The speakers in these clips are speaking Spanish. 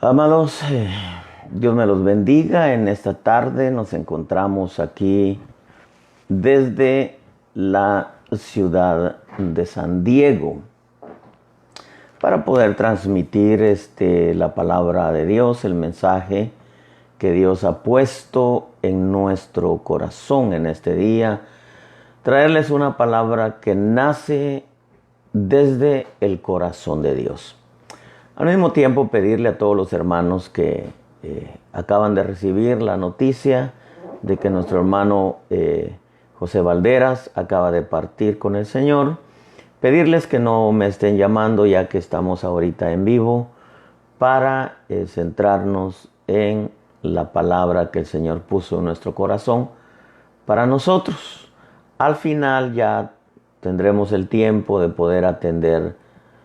Amados, Dios me los bendiga. En esta tarde nos encontramos aquí desde la ciudad de San Diego para poder transmitir la palabra de Dios, el mensaje que Dios ha puesto en nuestro corazón en este día. Traerles una palabra que nace desde el corazón de Dios. Al mismo tiempo, pedirle a todos los hermanos que acaban de recibir la noticia de que nuestro hermano José Valderas acaba de partir con el Señor, pedirles que no me estén llamando ya que estamos ahorita en vivo para centrarnos en la palabra que el Señor puso en nuestro corazón para nosotros. Al final ya tendremos el tiempo de poder atender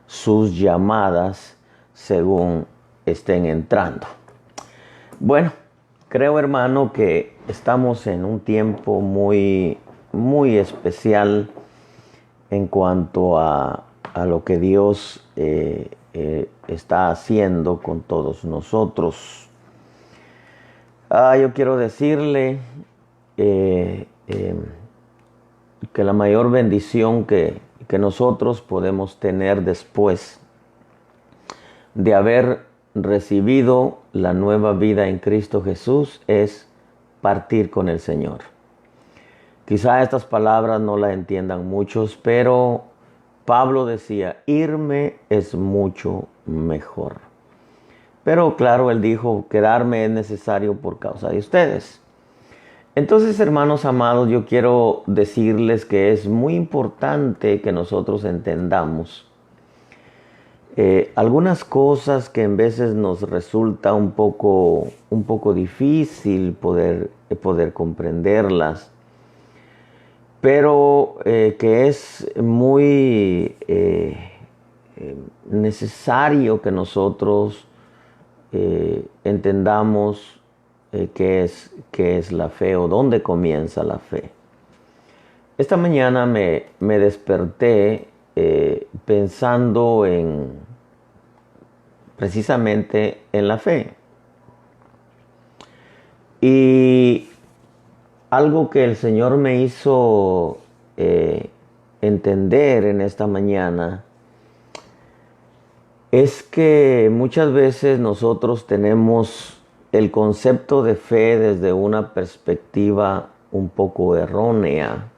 sus llamadas según estén entrando. Bueno, creo, hermano, que estamos en un tiempo muy especial en cuanto a lo que Dios está haciendo con todos nosotros. Yo quiero decirle que la mayor bendición que nosotros podemos tener después de haber recibido la nueva vida en Cristo Jesús es partir con el Señor. Quizá estas palabras no las entiendan muchos, pero Pablo decía, irme es mucho mejor. Pero claro, él dijo, quedarme es necesario por causa de ustedes. Entonces, hermanos amados, yo quiero decirles que es muy importante que nosotros entendamos algunas cosas que en veces nos resulta un poco difícil poder comprenderlas, pero que es muy necesario que nosotros entendamos qué es la fe o dónde comienza la fe. Esta mañana me desperté pensando precisamente en la fe. Y algo que el Señor me hizo entender en esta mañana es que muchas veces nosotros tenemos el concepto de fe desde una perspectiva un poco errónea.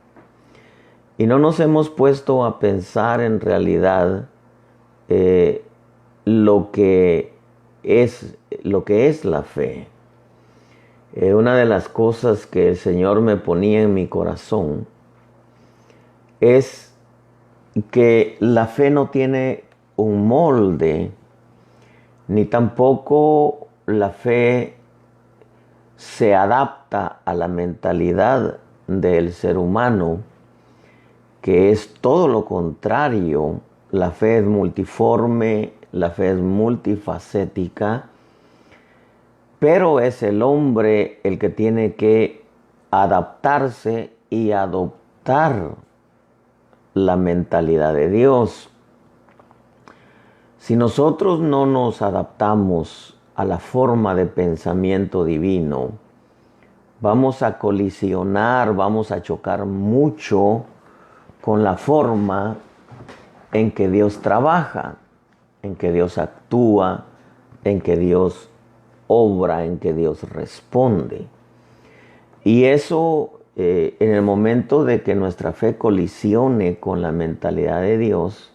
Y no nos hemos puesto a pensar en realidad lo que es la fe. Una de las cosas que el Señor me ponía en mi corazón es que la fe no tiene un molde, ni tampoco la fe se adapta a la mentalidad del ser humano, que es todo lo contrario. La fe es multiforme, la fe es multifacética, pero es el hombre el que tiene que adaptarse y adoptar la mentalidad de Dios. Si nosotros no nos adaptamos a la forma de pensamiento divino, vamos a colisionar, vamos a chocar mucho con la forma en que Dios trabaja, en que Dios actúa, en que Dios obra, en que Dios responde. Y eso, en el momento de que nuestra fe colisione con la mentalidad de Dios,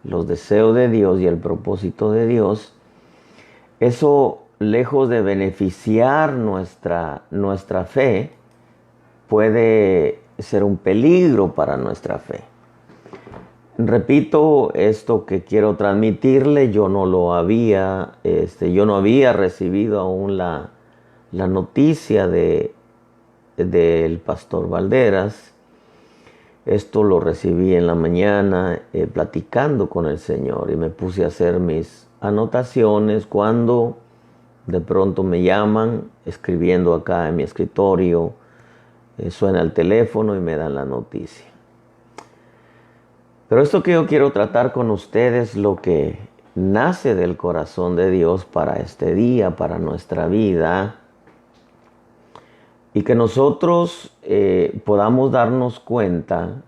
los deseos de Dios y el propósito de Dios, eso, lejos de beneficiar nuestra fe, puede ser un peligro para nuestra fe. Repito, esto que quiero transmitirle, yo no había recibido aún la noticia del pastor Valderas. Esto lo recibí en la mañana platicando con el Señor y me puse a hacer mis anotaciones cuando de pronto me llaman, escribiendo acá en mi escritorio, suena el teléfono y me dan la noticia. Pero esto que yo quiero tratar con ustedes, lo que nace del corazón de Dios para este día, para nuestra vida, y que nosotros podamos darnos cuenta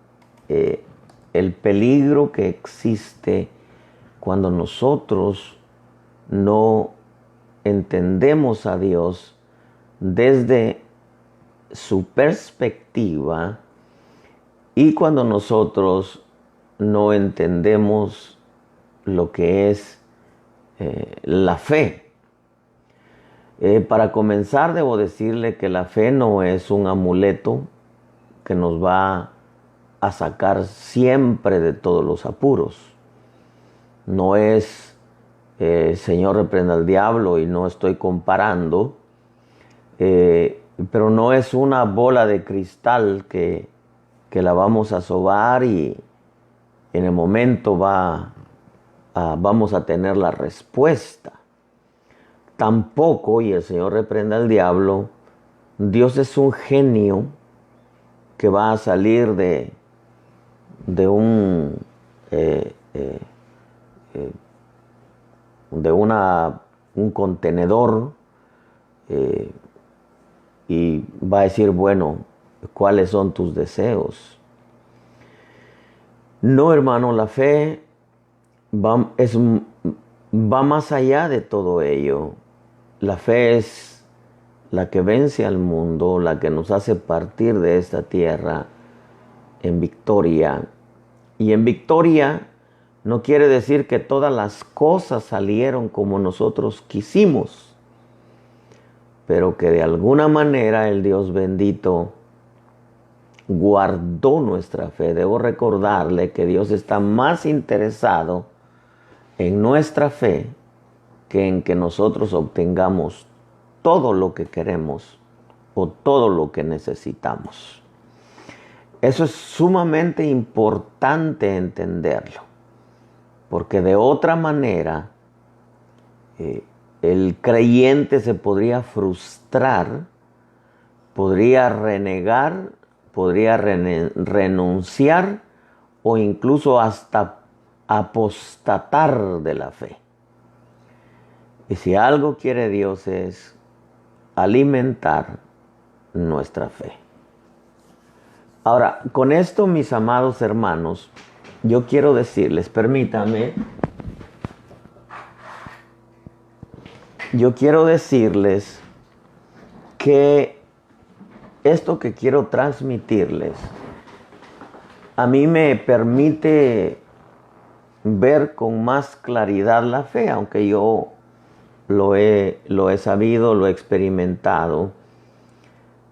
el peligro que existe cuando nosotros no entendemos a Dios desde su perspectiva y cuando nosotros no entendemos lo que es la fe. Para comenzar, debo decirle que la fe no es un amuleto que nos va a sacar siempre de todos los apuros. No es, Señor, reprenda al diablo, y no estoy comparando, pero no es una bola de cristal que la vamos a sobar y en el momento vamos a tener la respuesta. Tampoco, y el Señor reprenda al diablo, Dios es un genio que va a salir de un contenedor y va a decir, bueno, ¿cuáles son tus deseos? No, hermano, la fe va más allá de todo ello. La fe es la que vence al mundo, la que nos hace partir de esta tierra en victoria. Y en victoria no quiere decir que todas las cosas salieron como nosotros quisimos, pero que de alguna manera el Dios bendito guardó nuestra fe. Debo recordarle que Dios está más interesado en nuestra fe que en que nosotros obtengamos todo lo que queremos o todo lo que necesitamos. Eso es sumamente importante entenderlo, porque de otra manera el creyente se podría frustrar, podría renegar, podría renunciar o incluso hasta apostatar de la fe. Y si algo quiere Dios es alimentar nuestra fe. Ahora, con esto, mis amados hermanos, yo quiero decirles, permítanme, yo quiero decirles que esto que quiero transmitirles a mí me permite ver con más claridad la fe, aunque yo lo he sabido, lo he experimentado.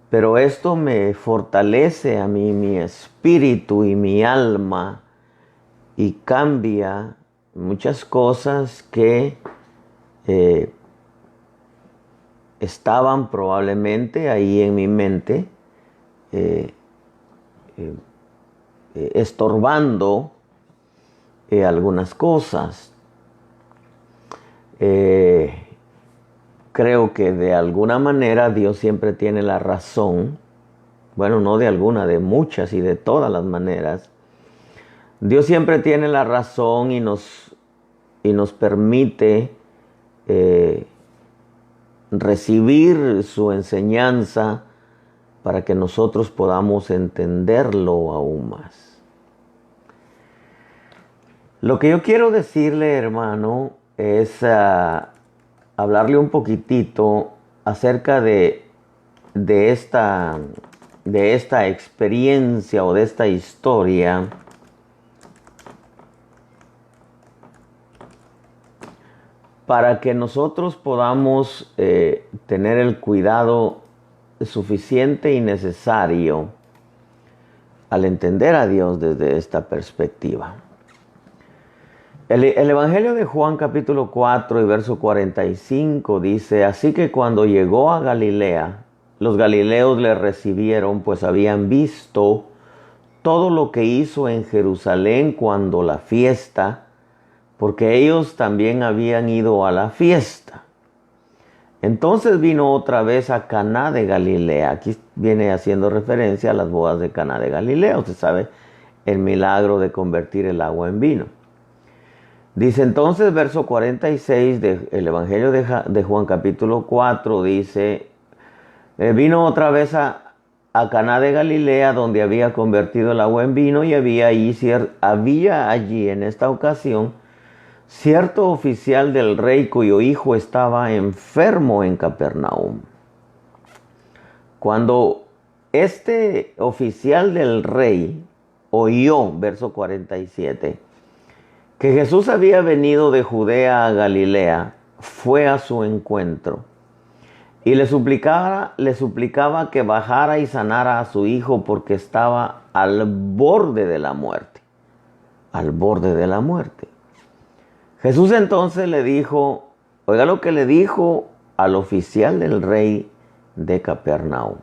Pero esto me fortalece a mí, mi espíritu y mi alma, y cambia muchas cosas que estaban probablemente ahí en mi mente, estorbando algunas cosas. Creo que de alguna manera Dios siempre tiene la razón. Bueno, no de alguna, de muchas y de todas las maneras. Dios siempre tiene la razón y nos permite recibir su enseñanza para que nosotros podamos entenderlo aún más. Lo que yo quiero decirle, hermano, es hablarle un poquitito acerca de esta experiencia o de esta historia para que nosotros podamos tener el cuidado suficiente y necesario al entender a Dios desde esta perspectiva. El Evangelio de Juan capítulo 4 y verso 45 dice: así que cuando llegó a Galilea, los galileos le recibieron, pues habían visto todo lo que hizo en Jerusalén cuando la fiesta, porque ellos también habían ido a la fiesta. Entonces vino otra vez a Caná de Galilea. Aquí viene haciendo referencia a las bodas de Caná de Galilea. Usted sabe el milagro de convertir el agua en vino. Dice entonces, verso 46 del Evangelio de Juan capítulo 4, dice, vino otra vez a Caná de Galilea, donde había convertido el agua en vino, y había allí en esta ocasión cierto oficial del rey cuyo hijo estaba enfermo en Capernaum. Cuando este oficial del rey oyó, verso 47, que Jesús había venido de Judea a Galilea, fue a su encuentro y le suplicaba que bajara y sanara a su hijo porque estaba al borde de la muerte. Al borde de la muerte. Jesús entonces le dijo, oiga lo que le dijo al oficial del rey de Capernaum.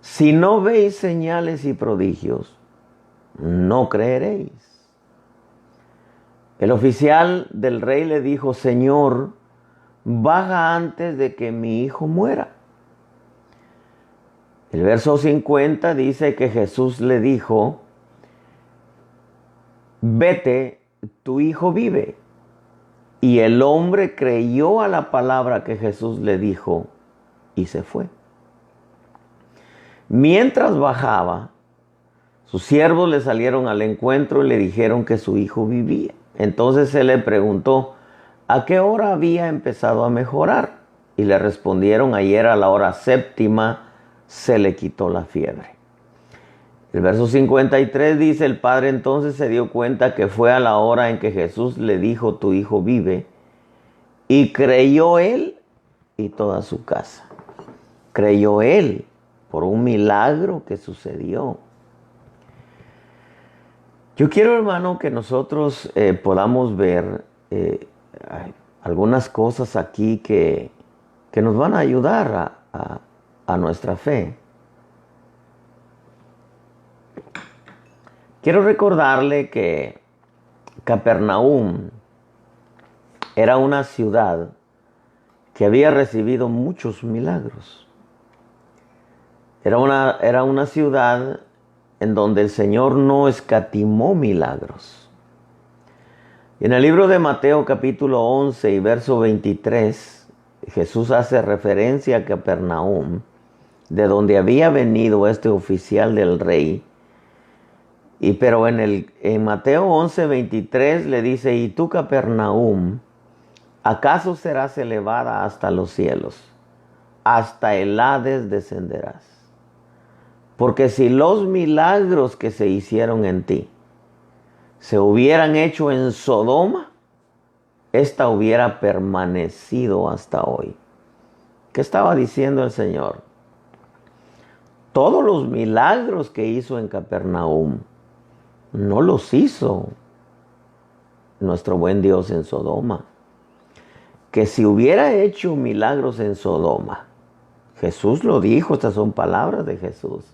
Si no veis señales y prodigios, no creeréis. El oficial del rey le dijo, Señor, baja antes de que mi hijo muera. El verso 50 dice que Jesús le dijo, vete, tu hijo vive. Y el hombre creyó a la palabra que Jesús le dijo y se fue. Mientras bajaba, sus siervos le salieron al encuentro y le dijeron que su hijo vivía. Entonces él le preguntó, ¿a qué hora había empezado a mejorar? Y le respondieron, ayer a la hora 7 se le quitó la fiebre. El verso 53 dice, el padre entonces se dio cuenta que fue a la hora en que Jesús le dijo, tu hijo vive, y creyó él y toda su casa. Creyó él por un milagro que sucedió. Yo quiero, hermano, que nosotros podamos ver algunas cosas aquí que nos van a ayudar a nuestra fe. Quiero recordarle que Capernaum era una ciudad que había recibido muchos milagros. Era una ciudad en donde el Señor no escatimó milagros. En el libro de Mateo capítulo 11 y verso 23, Jesús hace referencia a Capernaum, de donde había venido este oficial del rey. Pero en Mateo 11, 23 le dice, y tú Capernaum, ¿acaso serás elevada hasta los cielos? Hasta el Hades descenderás. Porque si los milagros que se hicieron en ti se hubieran hecho en Sodoma, esta hubiera permanecido hasta hoy. ¿Qué estaba diciendo el Señor? Todos los milagros que hizo en Capernaum no los hizo nuestro buen Dios en Sodoma. Que si hubiera hecho milagros en Sodoma, Jesús lo dijo, estas son palabras de Jesús,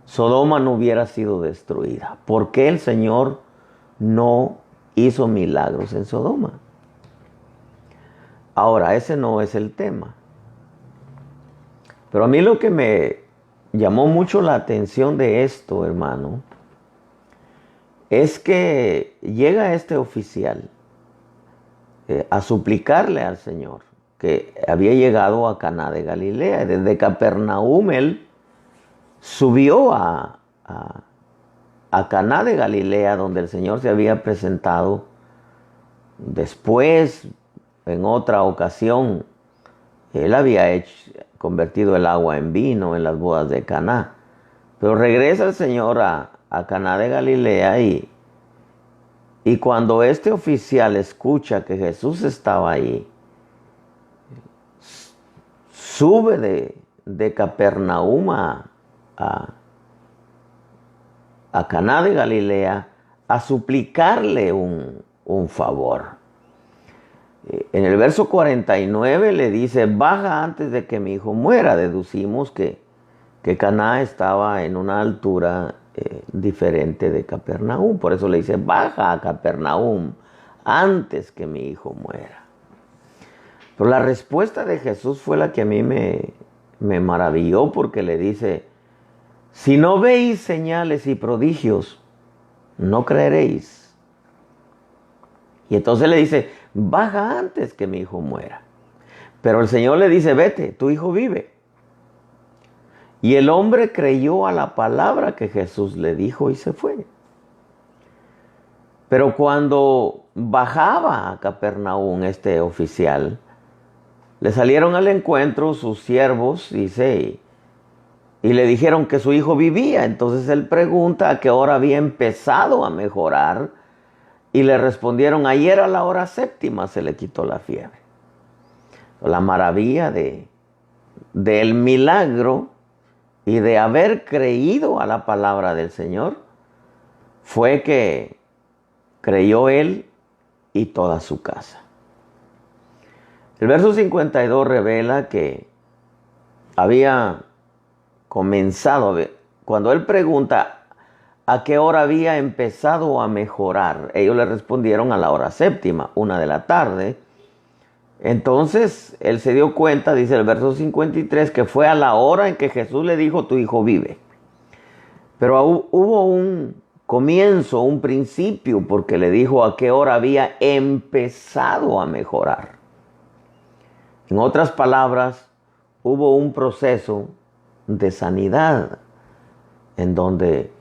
Sodoma no hubiera sido destruida. ¿Por qué el Señor no hizo milagros en Sodoma? Ahora, ese no es el tema. Pero a mí lo que me llamó mucho la atención de esto, hermano, es que llega este oficial a suplicarle al Señor, que había llegado a Caná de Galilea. Desde Capernaum él subió a Caná de Galilea, donde el Señor se había presentado. Después, en otra ocasión, él había convertido el agua en vino en las bodas de Caná. Pero regresa el Señor a Caná de Galilea y cuando este oficial escucha que Jesús estaba ahí, sube de Capernaum a Caná de Galilea a suplicarle un favor. En el verso 49 le dice, baja antes de que mi hijo muera. Deducimos que Caná estaba en una altura diferente de Capernaum. Por eso le dice, baja a Capernaum antes que mi hijo muera. Pero la respuesta de Jesús fue la que a mí me maravilló, porque le dice, si no veis señales y prodigios, no creeréis. Y entonces le dice, baja antes que mi hijo muera. Pero el Señor le dice, vete, tu hijo vive. Y el hombre creyó a la palabra que Jesús le dijo y se fue. Pero cuando bajaba a Capernaum este oficial, le salieron al encuentro sus siervos, dice, y le dijeron que su hijo vivía. Entonces él pregunta a qué hora había empezado a mejorar. Y le respondieron, ayer a la hora séptima se le quitó la fiebre. La maravilla del milagro y de haber creído a la palabra del Señor fue que creyó él y toda su casa. El verso 52 revela que había comenzado, cuando él pregunta a qué hora había empezado a mejorar, ellos le respondieron a la hora séptima, 1 de la tarde. Entonces él se dio cuenta, dice el verso 53, que fue a la hora en que Jesús le dijo, tu hijo vive. Pero hubo un comienzo, un principio, porque le dijo a qué hora había empezado a mejorar. En otras palabras, hubo un proceso de sanidad en donde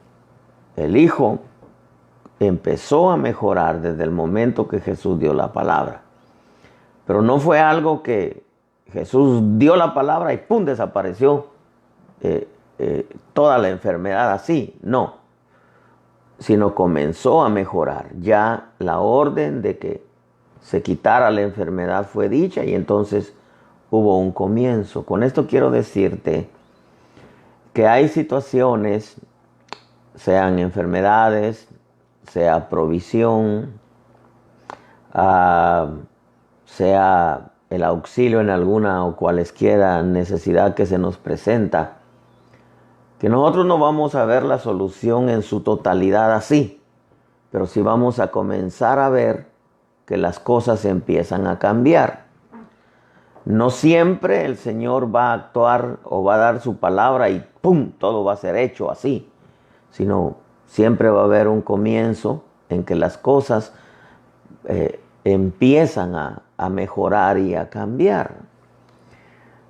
el hijo empezó a mejorar desde el momento que Jesús dio la palabra. Pero no fue algo que Jesús dio la palabra y ¡pum! Desapareció toda la enfermedad así. No, sino comenzó a mejorar. Ya la orden de que se quitara la enfermedad fue dicha y entonces hubo un comienzo. Con esto quiero decirte que hay situaciones, sean enfermedades, sea provisión, sea el auxilio en alguna o cualesquiera necesidad que se nos presenta, que nosotros no vamos a ver la solución en su totalidad así, pero sí vamos a comenzar a ver que las cosas empiezan a cambiar. No siempre el Señor va a actuar o va a dar su palabra y ¡pum! Todo va a ser hecho así, sino siempre va a haber un comienzo en que las cosas empiezan a mejorar y a cambiar.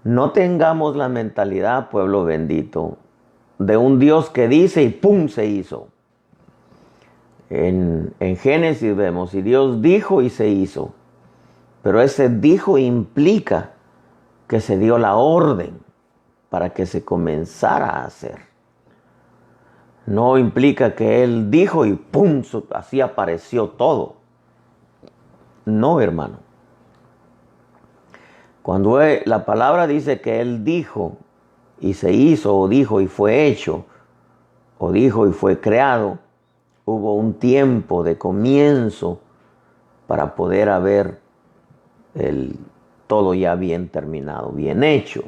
No tengamos la mentalidad, pueblo bendito, de un Dios que dice y ¡pum! Se hizo. En Génesis vemos, y Dios dijo y se hizo. Pero ese dijo implica que se dio la orden para que se comenzara a hacer. No implica que Él dijo y ¡pum! Así apareció todo. No, hermano. Cuando la palabra dice que Él dijo y se hizo, o dijo y fue hecho, o dijo y fue creado, hubo un tiempo de comienzo para poder haber todo ya bien terminado, bien hecho.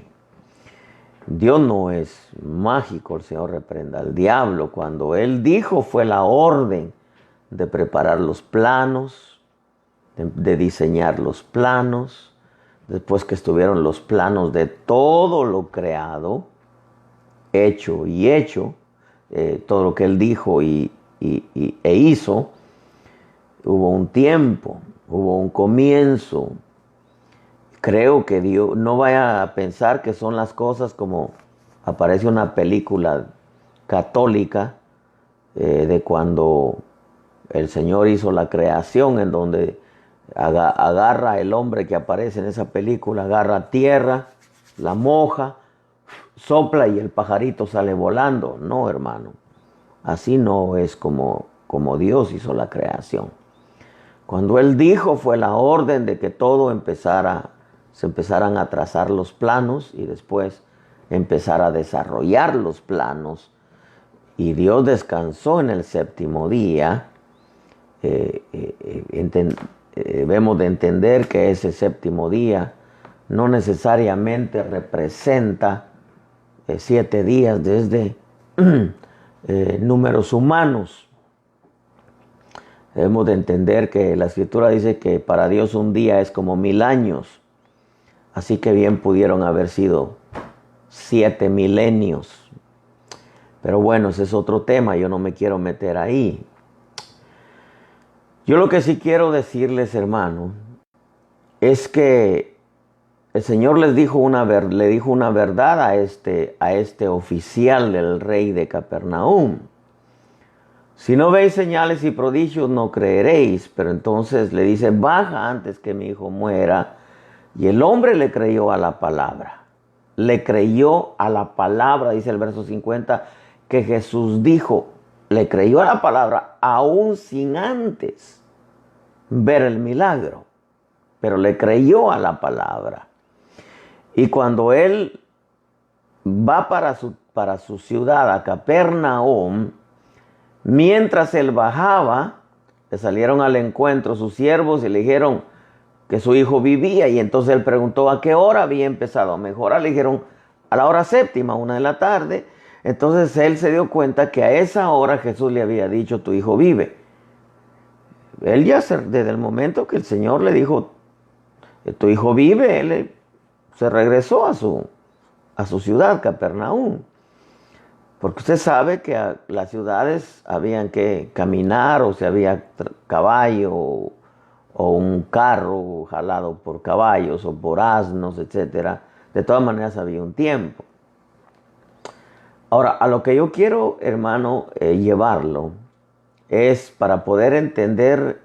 Dios no es mágico, el Señor reprenda al diablo. Cuando Él dijo fue la orden de preparar los planos, de diseñar los planos. Después que estuvieron los planos de todo lo creado, hecho, todo lo que Él dijo e hizo, hubo un tiempo, hubo un comienzo. Creo que Dios, no vaya a pensar que son las cosas como aparece una película católica de cuando el Señor hizo la creación, en donde agarra el hombre que aparece en esa película, agarra tierra, la moja, sopla y el pajarito sale volando. No, hermano, así no es como Dios hizo la creación. Cuando Él dijo fue la orden de que todo se empezaran a trazar los planos y después empezar a desarrollar los planos. Y Dios descansó en el séptimo día. Debemos de entender que ese séptimo día no necesariamente representa 7 días desde números humanos. Debemos de entender que la Escritura dice que para Dios un día es como 1000 años. Así que bien pudieron haber sido 7 milenios. Pero bueno, ese es otro tema, yo no me quiero meter ahí. Yo lo que sí quiero decirles, hermano, es que el Señor le dijo una verdad a este oficial del rey de Capernaum. Si no veis señales y prodigios, no creeréis. Pero entonces le dice, baja antes que mi hijo muera. Y el hombre le creyó a la palabra. Le creyó a la palabra, dice el verso 50, que Jesús dijo. Le creyó a la palabra aún sin antes ver el milagro. Pero le creyó a la palabra. Y cuando él va para su ciudad, a Capernaum, mientras él bajaba, le salieron al encuentro sus siervos y le dijeron que su hijo vivía. Y entonces él preguntó a qué hora había empezado a mejorar. Le dijeron a la hora séptima, 1 de la tarde. Entonces él se dio cuenta que a esa hora Jesús le había dicho, tu hijo vive. Él ya desde el momento que el Señor le dijo, tu hijo vive, él se regresó a su ciudad, Capernaum. Porque usted sabe que a las ciudades habían que caminar, o si había caballo o un carro jalado por caballos o por asnos, etc. De todas maneras había un tiempo. Ahora, a lo que yo quiero, hermano, llevarlo es para poder entender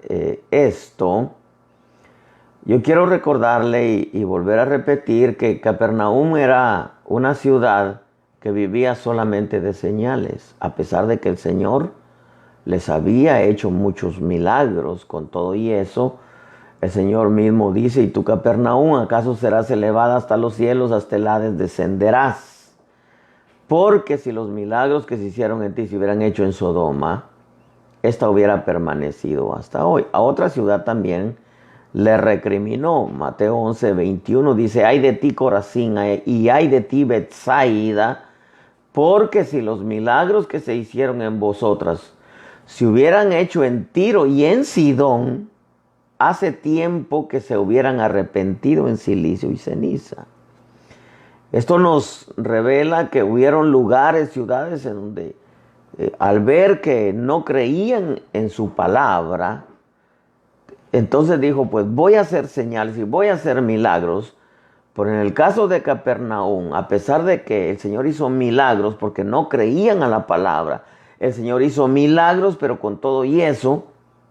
esto. Yo quiero recordarle y volver a repetir que Capernaum era una ciudad que vivía solamente de señales, a pesar de que el Señor les había hecho muchos milagros. Con todo y eso, el Señor mismo dice, y tú, Capernaum, ¿acaso serás elevada hasta los cielos, hasta el Hades descenderás? Porque si los milagros que se hicieron en ti se hubieran hecho en Sodoma, esta hubiera permanecido hasta hoy. A otra ciudad también le recriminó. Mateo 11:21 dice, ay de ti, Corazín, y ay de ti, Betsaida, porque si los milagros que se hicieron en vosotras se hubieran hecho en Tiro y en Sidón, hace tiempo que se hubieran arrepentido en silicio y ceniza. Esto nos revela que hubieron lugares, ciudades en donde al ver que no creían en su palabra, entonces dijo, pues voy a hacer señales y voy a hacer milagros. Pero en el caso de Capernaum, a pesar de que el Señor hizo milagros porque no creían a la palabra, el Señor hizo milagros, pero con todo y eso,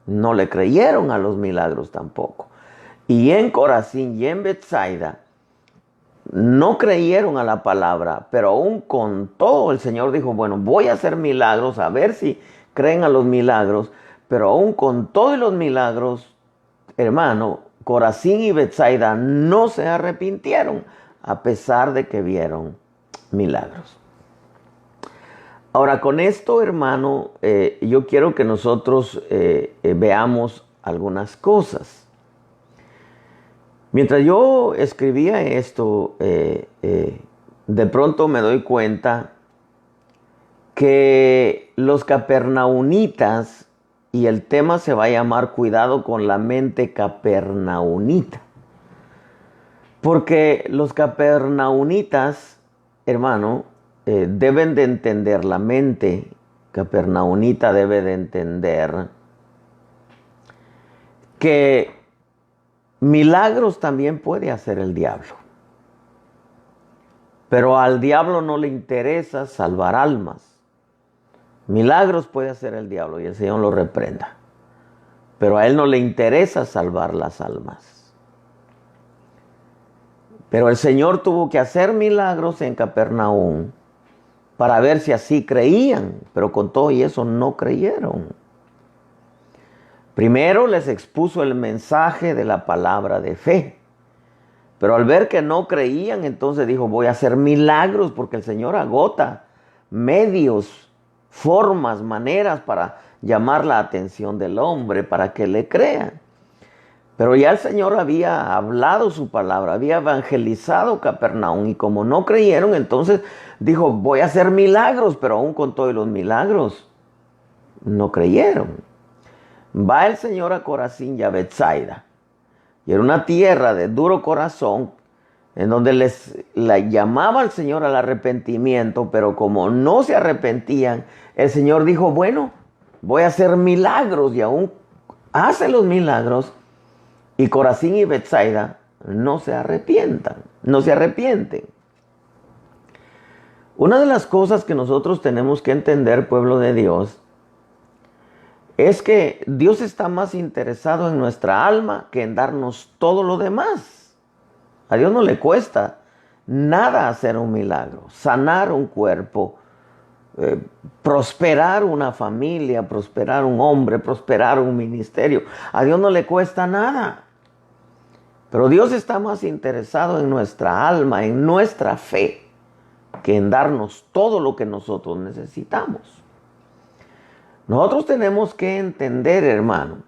no le creyeron a los milagros tampoco. Y en Corazín y en Betsaida, no creyeron a la palabra, pero aún con todo el Señor dijo, bueno, voy a hacer milagros, a ver si creen a los milagros, pero aún con todos los milagros, hermano, Corazín y Betsaida no se arrepintieron, a pesar de que vieron milagros. Ahora, con esto, hermano, yo quiero que nosotros veamos algunas cosas. Mientras yo escribía esto, de pronto me doy cuenta que los capernaunitas, y el tema se va a llamar cuidado con la mente capernaunita. Porque los capernaunitas, hermano, deben de entender, la mente capernaunita debe de entender que milagros también puede hacer el diablo. Pero al diablo no le interesa salvar almas. Milagros puede hacer el diablo y el Señor lo reprenda. Pero a él no le interesa salvar las almas. Pero el Señor tuvo que hacer milagros en Capernaum para ver si así creían. Pero con todo y eso no creyeron. Primero les expuso el mensaje de la palabra de fe. Pero al ver que no creían, entonces dijo, voy a hacer milagros, porque el Señor agota medios, formas, maneras para llamar la atención del hombre, para que le crean. Pero ya el Señor había hablado su palabra, había evangelizado Capernaum, y como no creyeron, entonces dijo, voy a hacer milagros, pero aún con todos los milagros no creyeron. Va el Señor a Corazín y a Betsaida, y era una tierra de duro corazón, en donde la llamaba al Señor al arrepentimiento, pero como no se arrepentían, el Señor dijo, bueno, voy a hacer milagros, y aún hace los milagros y Corazín y Betsaida no se arrepienten. Una de las cosas que nosotros tenemos que entender, pueblo de Dios, es que Dios está más interesado en nuestra alma que en darnos todo lo demás. A Dios no le cuesta nada hacer un milagro, sanar un cuerpo, prosperar una familia, prosperar un hombre, prosperar un ministerio. A Dios no le cuesta nada. Pero Dios está más interesado en nuestra alma, en nuestra fe, que en darnos todo lo que nosotros necesitamos. Nosotros tenemos que entender, hermano,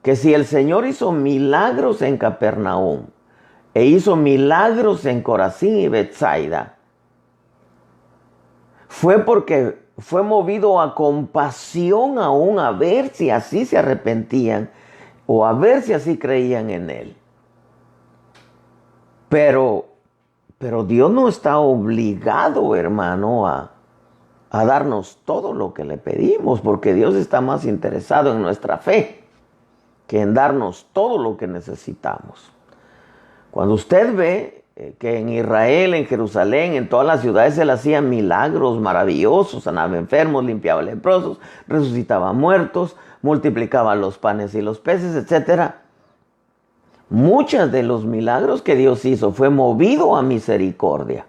que si el Señor hizo milagros en Capernaum e hizo milagros en Corazín y Betsaida, fue porque fue movido a compasión aún, a ver si así se arrepentían o a ver si así creían en Él. Pero Dios no está obligado, hermano, a darnos todo lo que le pedimos, porque Dios está más interesado en nuestra fe que en darnos todo lo que necesitamos. Cuando usted ve que en Israel, en Jerusalén, en todas las ciudades se le hacían milagros maravillosos, sanaba enfermos, limpiaba leprosos, resucitaba muertos, multiplicaba los panes y los peces, etc. Muchos de los milagros que Dios hizo fue movido a misericordia,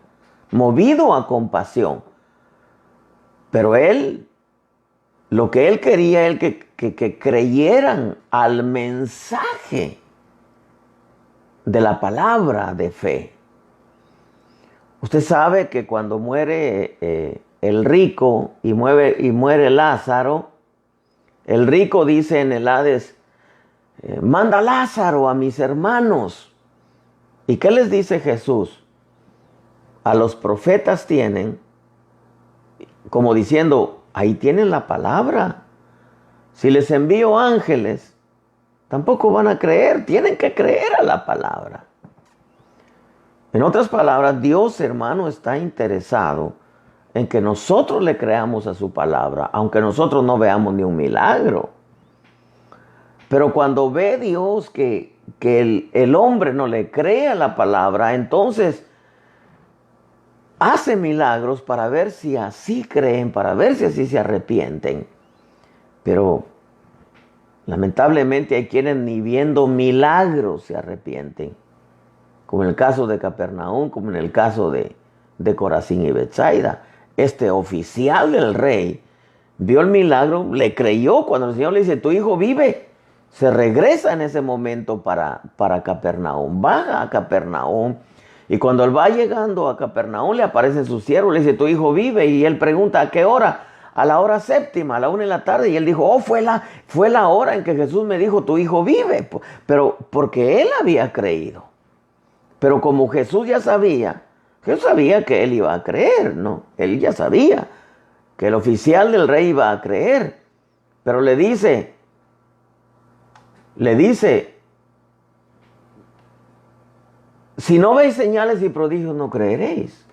movido a compasión. Pero Él, lo que Él quería es que creyeran al mensaje de la palabra de fe. Usted sabe que cuando muere el rico y muere Lázaro, el rico dice en el Hades, manda a Lázaro a mis hermanos. ¿Y qué les dice Jesús? A los profetas tienen, como diciendo, ahí tienen la palabra. Si les envío ángeles, tampoco van a creer, tienen que creer a la palabra. En otras palabras, Dios, hermano, está interesado en que nosotros le creamos a su palabra, aunque nosotros no veamos ni un milagro. Pero cuando ve Dios que el hombre no le cree a la palabra, entonces hace milagros para ver si así creen, para ver si así se arrepienten. Pero lamentablemente hay quienes ni viendo milagros se arrepienten. Como en el caso de Capernaum, como en el caso de Corazín y Betsaida. Este oficial del rey vio el milagro, le creyó. Cuando el Señor le dice, tu hijo vive, se regresa en ese momento para Capernaum. Baja a Capernaum. Y cuando él va llegando a Capernaum, le aparece su siervo, le dice, tu hijo vive. Y él pregunta, ¿a qué hora? A la hora séptima, a la 1 de la tarde. Y él dijo, fue la hora en que Jesús me dijo, tu hijo vive. Pero porque él había creído. Pero como Jesús sabía que él iba a creer, ¿no? Él ya sabía que el oficial del rey iba a creer. Pero le dice, si no veis señales y prodigios no creeréis.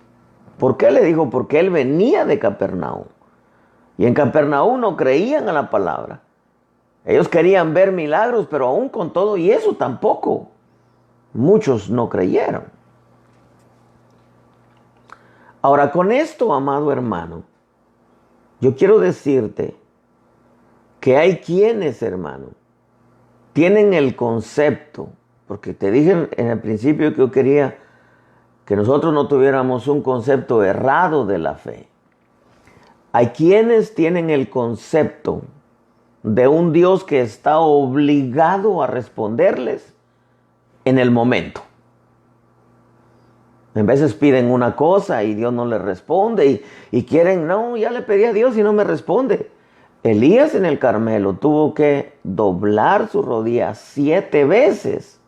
¿Por qué le dijo? Porque él venía de Capernaum. Y en Capernaum no creían a la palabra. Ellos querían ver milagros, pero aún con todo y eso tampoco. Muchos no creyeron. Ahora, con esto, amado hermano, yo quiero decirte que hay quienes, hermano, tienen el concepto, porque te dije en el principio que yo quería que nosotros no tuviéramos un concepto errado de la fe. Hay quienes tienen el concepto de un Dios que está obligado a responderles en el momento. En veces piden una cosa y Dios no les responde y quieren, no, ya le pedí a Dios y no me responde. Elías en el Carmelo tuvo que doblar su rodilla 7 veces.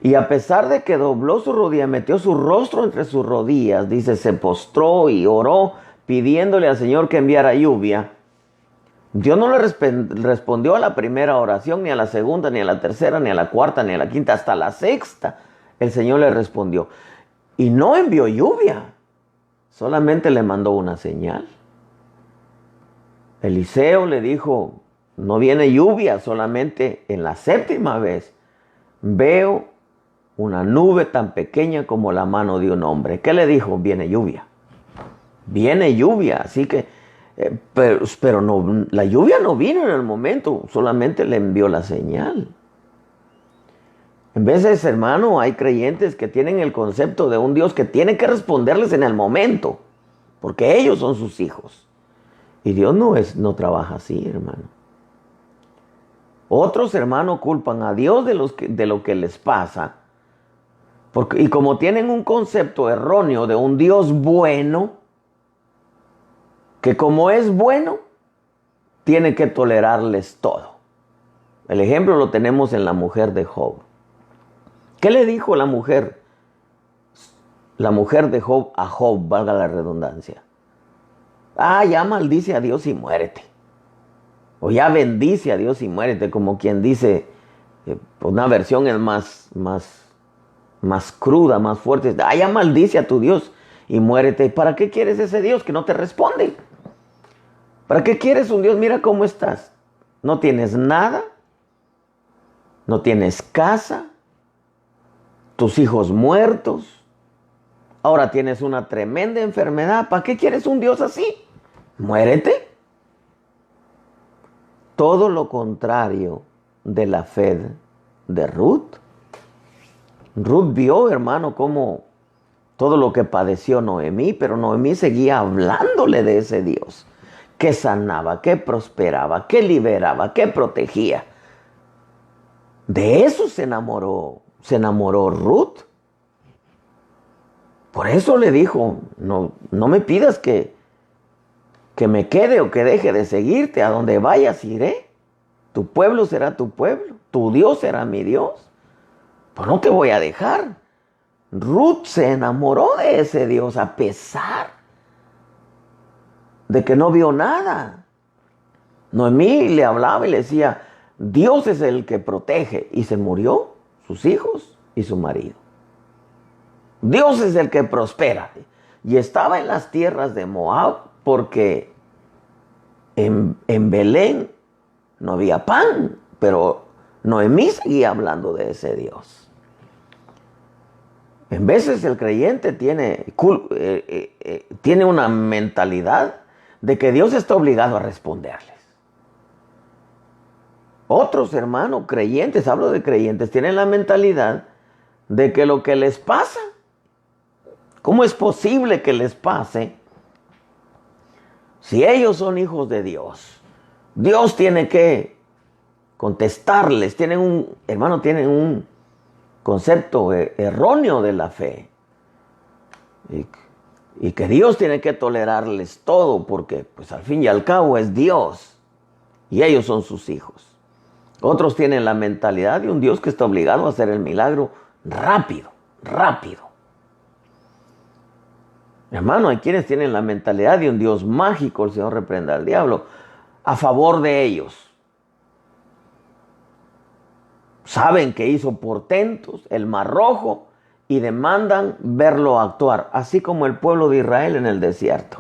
Y a pesar de que dobló su rodilla, metió su rostro entre sus rodillas, dice, se postró y oró pidiéndole al Señor que enviara lluvia. Dios no le respondió a la primera oración, ni a la segunda, ni a la tercera, ni a la cuarta, ni a la quinta, hasta la sexta. El Señor le respondió. Y no envió lluvia, solamente le mandó una señal. Eliseo le dijo, no viene lluvia, solamente en la séptima vez veo una nube tan pequeña como la mano de un hombre. ¿Qué le dijo? Viene lluvia. Viene lluvia, así que, pero no, la lluvia no vino en el momento, solamente le envió la señal. En veces, hermano, hay creyentes que tienen el concepto de un Dios que tiene que responderles en el momento, porque ellos son sus hijos. Y Dios no trabaja así, hermano. Otros, hermanos, culpan a Dios de lo que les pasa. Y como tienen un concepto erróneo de un Dios bueno, que como es bueno, tiene que tolerarles todo. El ejemplo lo tenemos en la mujer de Job. ¿Qué le dijo la mujer? La mujer de Job a Job, valga la redundancia. Ya maldice a Dios y muérete. O ya bendice a Dios y muérete, como quien dice, una versión es más cruda, más fuerte. Ya maldice a tu Dios y muérete. ¿Para qué quieres ese Dios que no te responde? ¿Para qué quieres un Dios? Mira cómo estás. No tienes nada. No tienes casa. Tus hijos muertos. Ahora tienes una tremenda enfermedad. ¿Para qué quieres un Dios así? Muérete. Todo lo contrario de la fe de Ruth. Ruth vio, hermano, cómo todo lo que padeció Noemí, pero Noemí seguía hablándole de ese Dios que sanaba, que prosperaba, que liberaba, que protegía. De eso se enamoró Ruth. Por eso le dijo, no me pidas que me quede o que deje de seguirte. A donde vayas iré. Tu pueblo será tu pueblo. Tu Dios será mi Dios. Pues no te voy a dejar. Ruth se enamoró de ese Dios a pesar de que no vio nada. Noemí le hablaba y le decía, Dios es el que protege. Y se murió sus hijos y su marido. Dios es el que prospera. Y estaba en las tierras de Moab porque en Belén no había pan. Pero Noemí seguía hablando de ese Dios. En veces el creyente tiene una mentalidad de que Dios está obligado a responderles. Otros hermanos creyentes, hablo de creyentes, tienen la mentalidad de que lo que les pasa, ¿cómo es posible que les pase si ellos son hijos de Dios? Dios tiene que contestarles. Tienen un concepto erróneo de la fe. Y que Dios tiene que tolerarles todo porque pues al fin y al cabo es Dios. Y ellos son sus hijos. Otros tienen la mentalidad de un Dios que está obligado a hacer el milagro rápido. Hermano, hay quienes tienen la mentalidad de un Dios mágico, el Señor reprenda al diablo, a favor de ellos. Saben que hizo portentos, el Mar Rojo, y demandan verlo actuar, así como el pueblo de Israel en el desierto.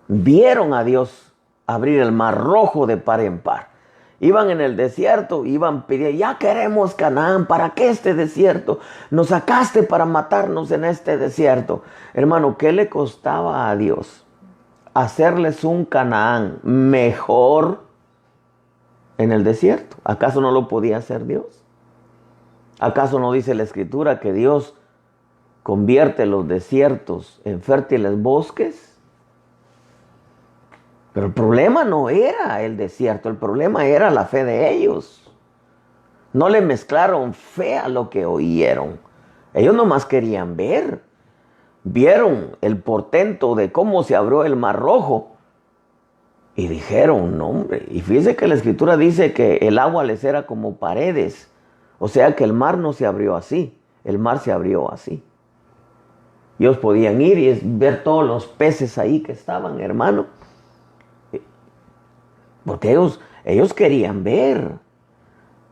Vieron a Dios abrir el Mar Rojo de par en par. Iban en el desierto, iban pidiendo, ya queremos Canaán, ¿para qué este desierto? Nos sacaste para matarnos en este desierto. Hermano, ¿qué le costaba a Dios hacerles un Canaán mejor en el desierto? ¿Acaso no lo podía hacer Dios? ¿Acaso no dice la Escritura que Dios convierte los desiertos en fértiles bosques? Pero el problema no era el desierto, el problema era la fe de ellos. No le mezclaron fe a lo que oyeron. Ellos nomás querían ver. Vieron el portento de cómo se abrió el Mar Rojo. Y dijeron, no hombre. Y fíjense que la Escritura dice que el agua les era como paredes. O sea que el mar no se abrió así. El mar se abrió así. Ellos podían ir y ver todos los peces ahí que estaban, hermano. Porque ellos querían ver.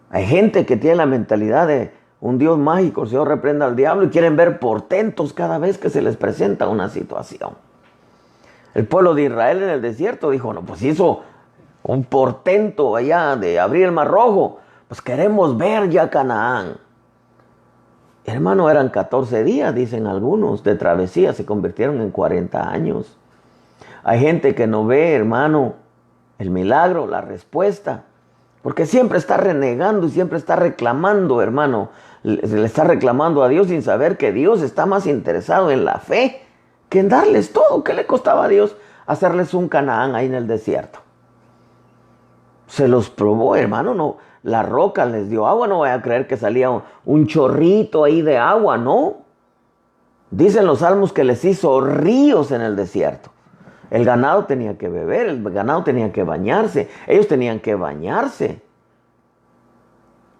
Hay gente que tiene la mentalidad de un Dios mágico, el Señor reprenda al diablo, y quieren ver portentos cada vez que se les presenta una situación. El pueblo de Israel en el desierto dijo, no, pues hizo un portento allá de abrir el Mar Rojo. Pues queremos ver ya Canaán. Hermano, eran 14 días, dicen algunos, de travesía, se convirtieron en 40 años. Hay gente que no ve, hermano, el milagro, la respuesta, porque siempre está renegando y siempre está reclamando, hermano. Le está reclamando a Dios sin saber que Dios está más interesado en la fe que en darles todo. ¿Qué le costaba a Dios hacerles un Canaán ahí en el desierto? Se los probó, hermano, no. La roca les dio agua, no vaya a creer que salía un chorrito ahí de agua, no. Dicen los salmos que les hizo ríos en el desierto. El ganado tenía que beber, el ganado tenía que bañarse, ellos tenían que bañarse.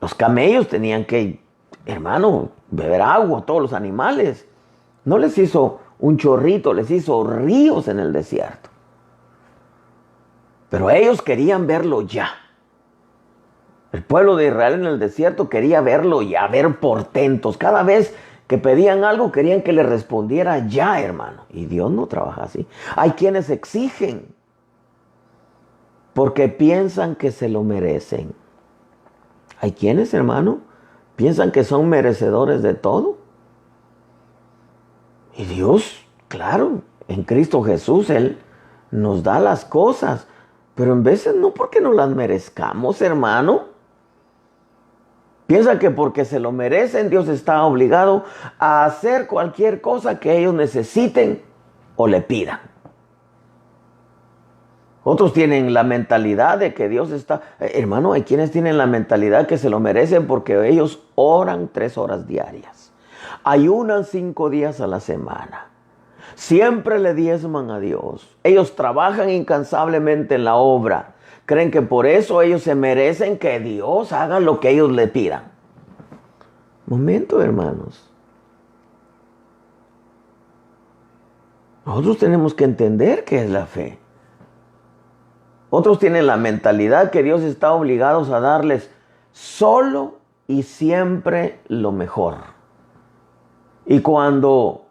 Los camellos tenían que, hermano, beber agua, todos los animales. No les hizo un chorrito, les hizo ríos en el desierto. Pero ellos querían verlo ya. El pueblo de Israel en el desierto quería verlo ya, ver portentos. Cada vez que pedían algo querían que le respondiera ya, hermano. Y Dios no trabaja así. Hay quienes exigen porque piensan que se lo merecen. Hay quienes, hermano, piensan que son merecedores de todo. Y Dios, claro, en Cristo Jesús, Él nos da las cosas. Pero en veces no porque no las merezcamos, hermano. Piensa que porque se lo merecen, Dios está obligado a hacer cualquier cosa que ellos necesiten o le pidan. Otros tienen la mentalidad de que Dios está... Hermano, hay quienes tienen la mentalidad que se lo merecen porque ellos oran 3 horas diarias. Ayunan 5 días a la semana. Siempre le diezman a Dios. Ellos trabajan incansablemente en la obra. Creen que por eso ellos se merecen que Dios haga lo que ellos le pidan. Momento, hermanos. Nosotros tenemos que entender qué es la fe. Otros tienen la mentalidad que Dios está obligado a darles solo y siempre lo mejor. Y cuando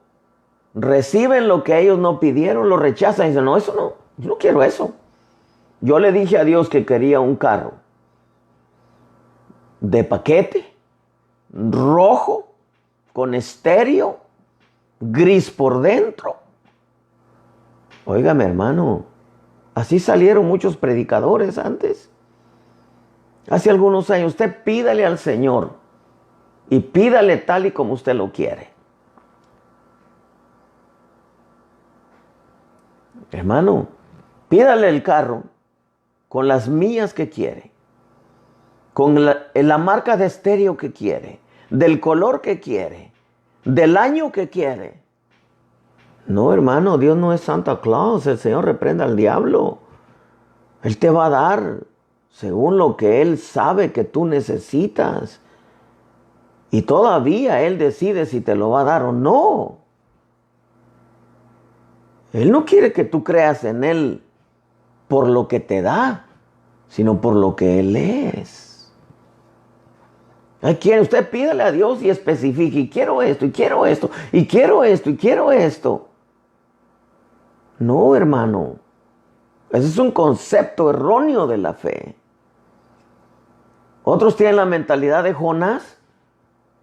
reciben lo que ellos no pidieron, lo rechazan y dicen, no, eso no, yo no quiero eso. Yo le dije a Dios que quería un carro de paquete, rojo, con estéreo, gris por dentro. Óigame, hermano, así salieron muchos predicadores antes. Hace algunos años, usted pídale al Señor y pídale tal y como usted lo quiere. Hermano, pídale el carro con las millas que quiere, con la marca de estéreo que quiere, del color que quiere, del año que quiere. No, hermano, Dios no es Santa Claus. El Señor reprenda al diablo. Él te va a dar según lo que Él sabe que tú necesitas. Y todavía Él decide si te lo va a dar o no. Él no quiere que tú creas en Él por lo que te da, sino por lo que Él es. Hay quien usted pídale a Dios y especifique, y quiero esto, y quiero esto, y quiero esto, y quiero esto. No, hermano. Ese es un concepto erróneo de la fe. Otros tienen la mentalidad de Jonás.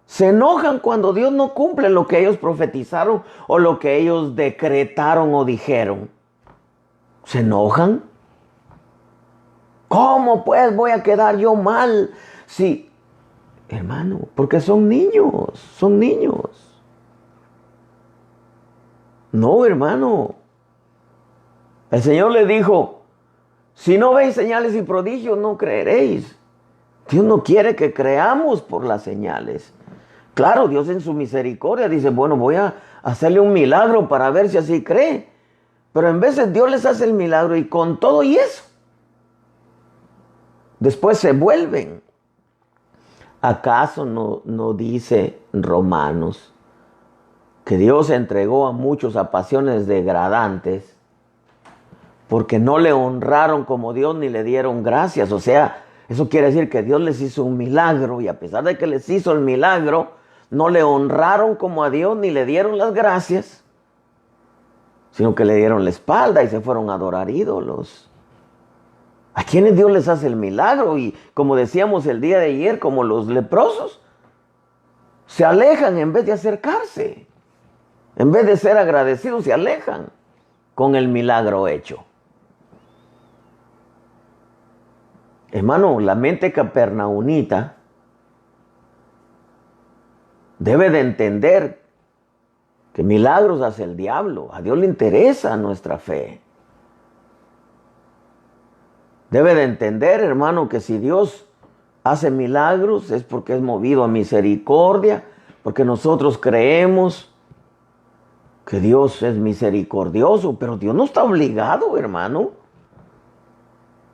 Se enojan cuando Dios no cumple lo que ellos profetizaron o lo que ellos decretaron o dijeron. ¿Se enojan? ¿Cómo pues voy a quedar yo mal? Sí, hermano, porque son niños, son niños. No, hermano. El Señor le dijo, si no veis señales y prodigios, no creeréis. Dios no quiere que creamos por las señales. Claro, Dios en su misericordia dice, bueno, voy a hacerle un milagro para ver si así cree. Pero en veces Dios les hace el milagro y con todo y eso, después se vuelven. ¿Acaso no dice Romanos que Dios entregó a muchos a pasiones degradantes porque no le honraron como Dios ni le dieron gracias? O sea, eso quiere decir que Dios les hizo un milagro y a pesar de que les hizo el milagro, no le honraron como a Dios ni le dieron las gracias, sino que le dieron la espalda y se fueron a adorar ídolos. ¿A quienes Dios les hace el milagro? Y como decíamos el día de ayer, como los leprosos, se alejan en vez de acercarse. En vez de ser agradecidos, se alejan con el milagro hecho. Hermano, la mente capernaunita debe de entender que milagros hace el diablo. A Dios le interesa nuestra fe. Debe de entender, hermano, que si Dios hace milagros es porque es movido a misericordia, porque nosotros creemos que Dios es misericordioso, pero Dios no está obligado, hermano,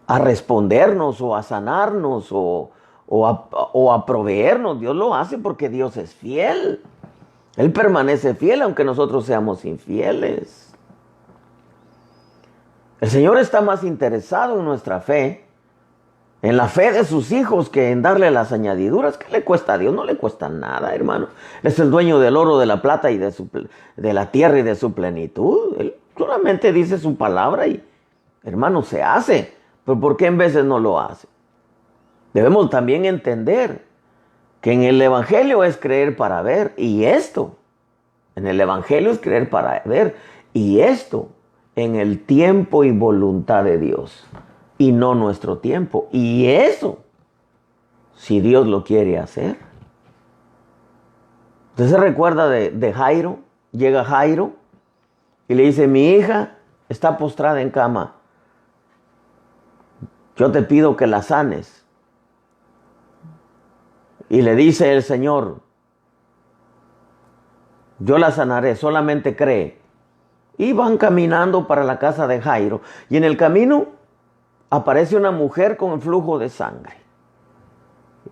a respondernos o a sanarnos o a proveernos. Dios lo hace porque Dios es fiel. Él permanece fiel aunque nosotros seamos infieles. El Señor está más interesado en nuestra fe, en la fe de sus hijos, que en darle las añadiduras. ¿Qué le cuesta a Dios? No le cuesta nada, hermano. Es el dueño del oro, de la plata y de la tierra y de su plenitud. Él solamente dice su palabra y, hermano, se hace. Pero ¿por qué en veces no lo hace? Debemos también entender que en el Evangelio es creer para ver, y esto, en el Evangelio es creer para ver, y esto en el tiempo y voluntad de Dios, y no nuestro tiempo. Y eso, si Dios lo quiere hacer. Usted se recuerda de Jairo. Llega Jairo y le dice: mi hija está postrada en cama. Yo te pido que la sanes. Y le dice el Señor: yo la sanaré, solamente cree. Y van caminando para la casa de Jairo. Y en el camino aparece una mujer con flujo de sangre.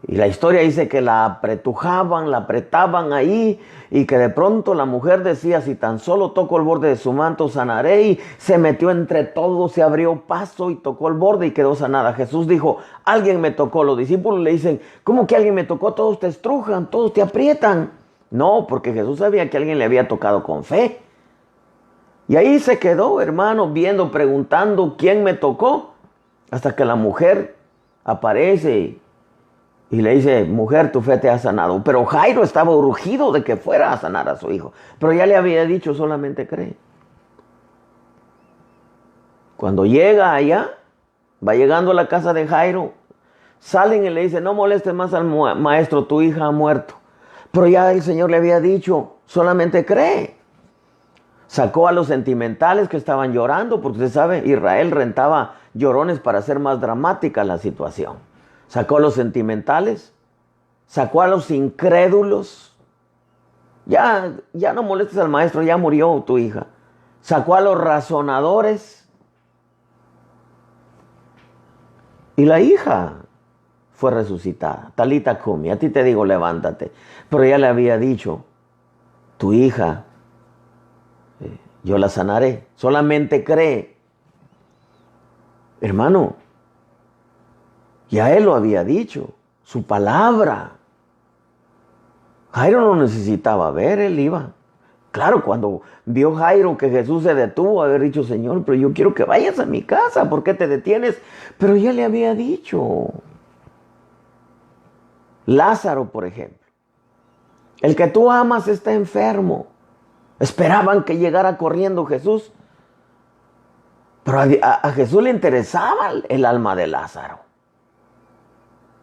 Y la historia dice que la apretujaban, la apretaban ahí, y que de pronto la mujer decía: si tan solo toco el borde de su manto, sanaré. Y se metió entre todos, se abrió paso y tocó el borde y quedó sanada. Jesús dijo: alguien me tocó. Los discípulos le dicen: ¿cómo que alguien me tocó? Todos te estrujan, todos te aprietan. No, porque Jesús sabía que alguien le había tocado con fe. Y ahí se quedó, hermano, viendo, preguntando quién me tocó, hasta que la mujer aparece y le dice: mujer, tu fe te ha sanado. Pero Jairo estaba urgido de que fuera a sanar a su hijo, pero ya le había dicho: solamente cree. Cuando llega allá, va llegando a la casa de Jairo, salen y le dicen: no molestes más al maestro, tu hija ha muerto. Pero ya el Señor le había dicho: solamente cree. Sacó a los sentimentales que estaban llorando, porque usted sabe, Israel rentaba llorones para hacer más dramática la situación. Sacó a los sentimentales, sacó a los incrédulos. Ya no molestes al maestro, ya murió tu hija. Sacó a los razonadores. Y la hija fue resucitada. Talita cumi, a ti te digo, levántate. Pero ya le había dicho: tu hija, yo la sanaré, solamente cree. Hermano, ya él lo había dicho, su palabra. Jairo no necesitaba ver, él iba. Claro, cuando vio Jairo que Jesús se detuvo, haber dicho: Señor, pero yo quiero que vayas a mi casa, ¿por qué te detienes? Pero ya le había dicho. Lázaro, por ejemplo, el que tú amas está enfermo. Esperaban que llegara corriendo Jesús. Pero a Jesús le interesaba el alma de Lázaro.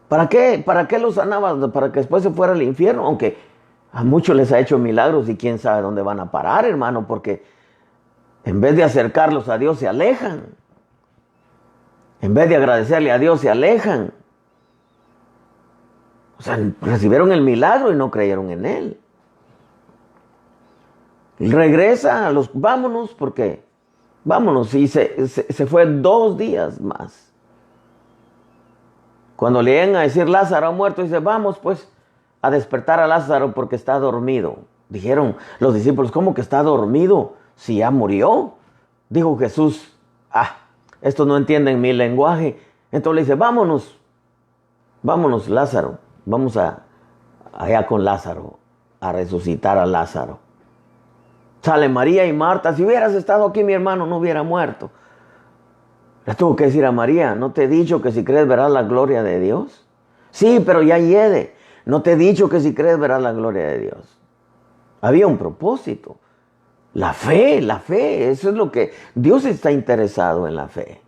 ¿Para qué? ¿Para qué lo sanaba? Para que después se fuera al infierno. Aunque a muchos les ha hecho milagros y quién sabe dónde van a parar, hermano. Porque en vez de acercarlos a Dios, se alejan. En vez de agradecerle a Dios, se alejan. O sea, recibieron el milagro y no creyeron en él. Regresa a los... vámonos, porque... vámonos. Y se fue 2 días más. Cuando le llegan a decir: Lázaro ha muerto, dice: vamos pues a despertar a Lázaro porque está dormido. Dijeron los discípulos: ¿cómo que está dormido si ya murió? Dijo Jesús: estos no entienden mi lenguaje. Entonces le dice: vámonos Lázaro, vamos allá con Lázaro a resucitar a Lázaro. Sale María y Marta: si hubieras estado aquí, mi hermano no hubiera muerto. Le tuvo que decir a María, ¿no te he dicho que si crees verás la gloria de Dios? Sí, pero ya hiede. No te he dicho que si crees verás la gloria de Dios. Había un propósito. La fe, eso es lo que Dios está interesado en la fe.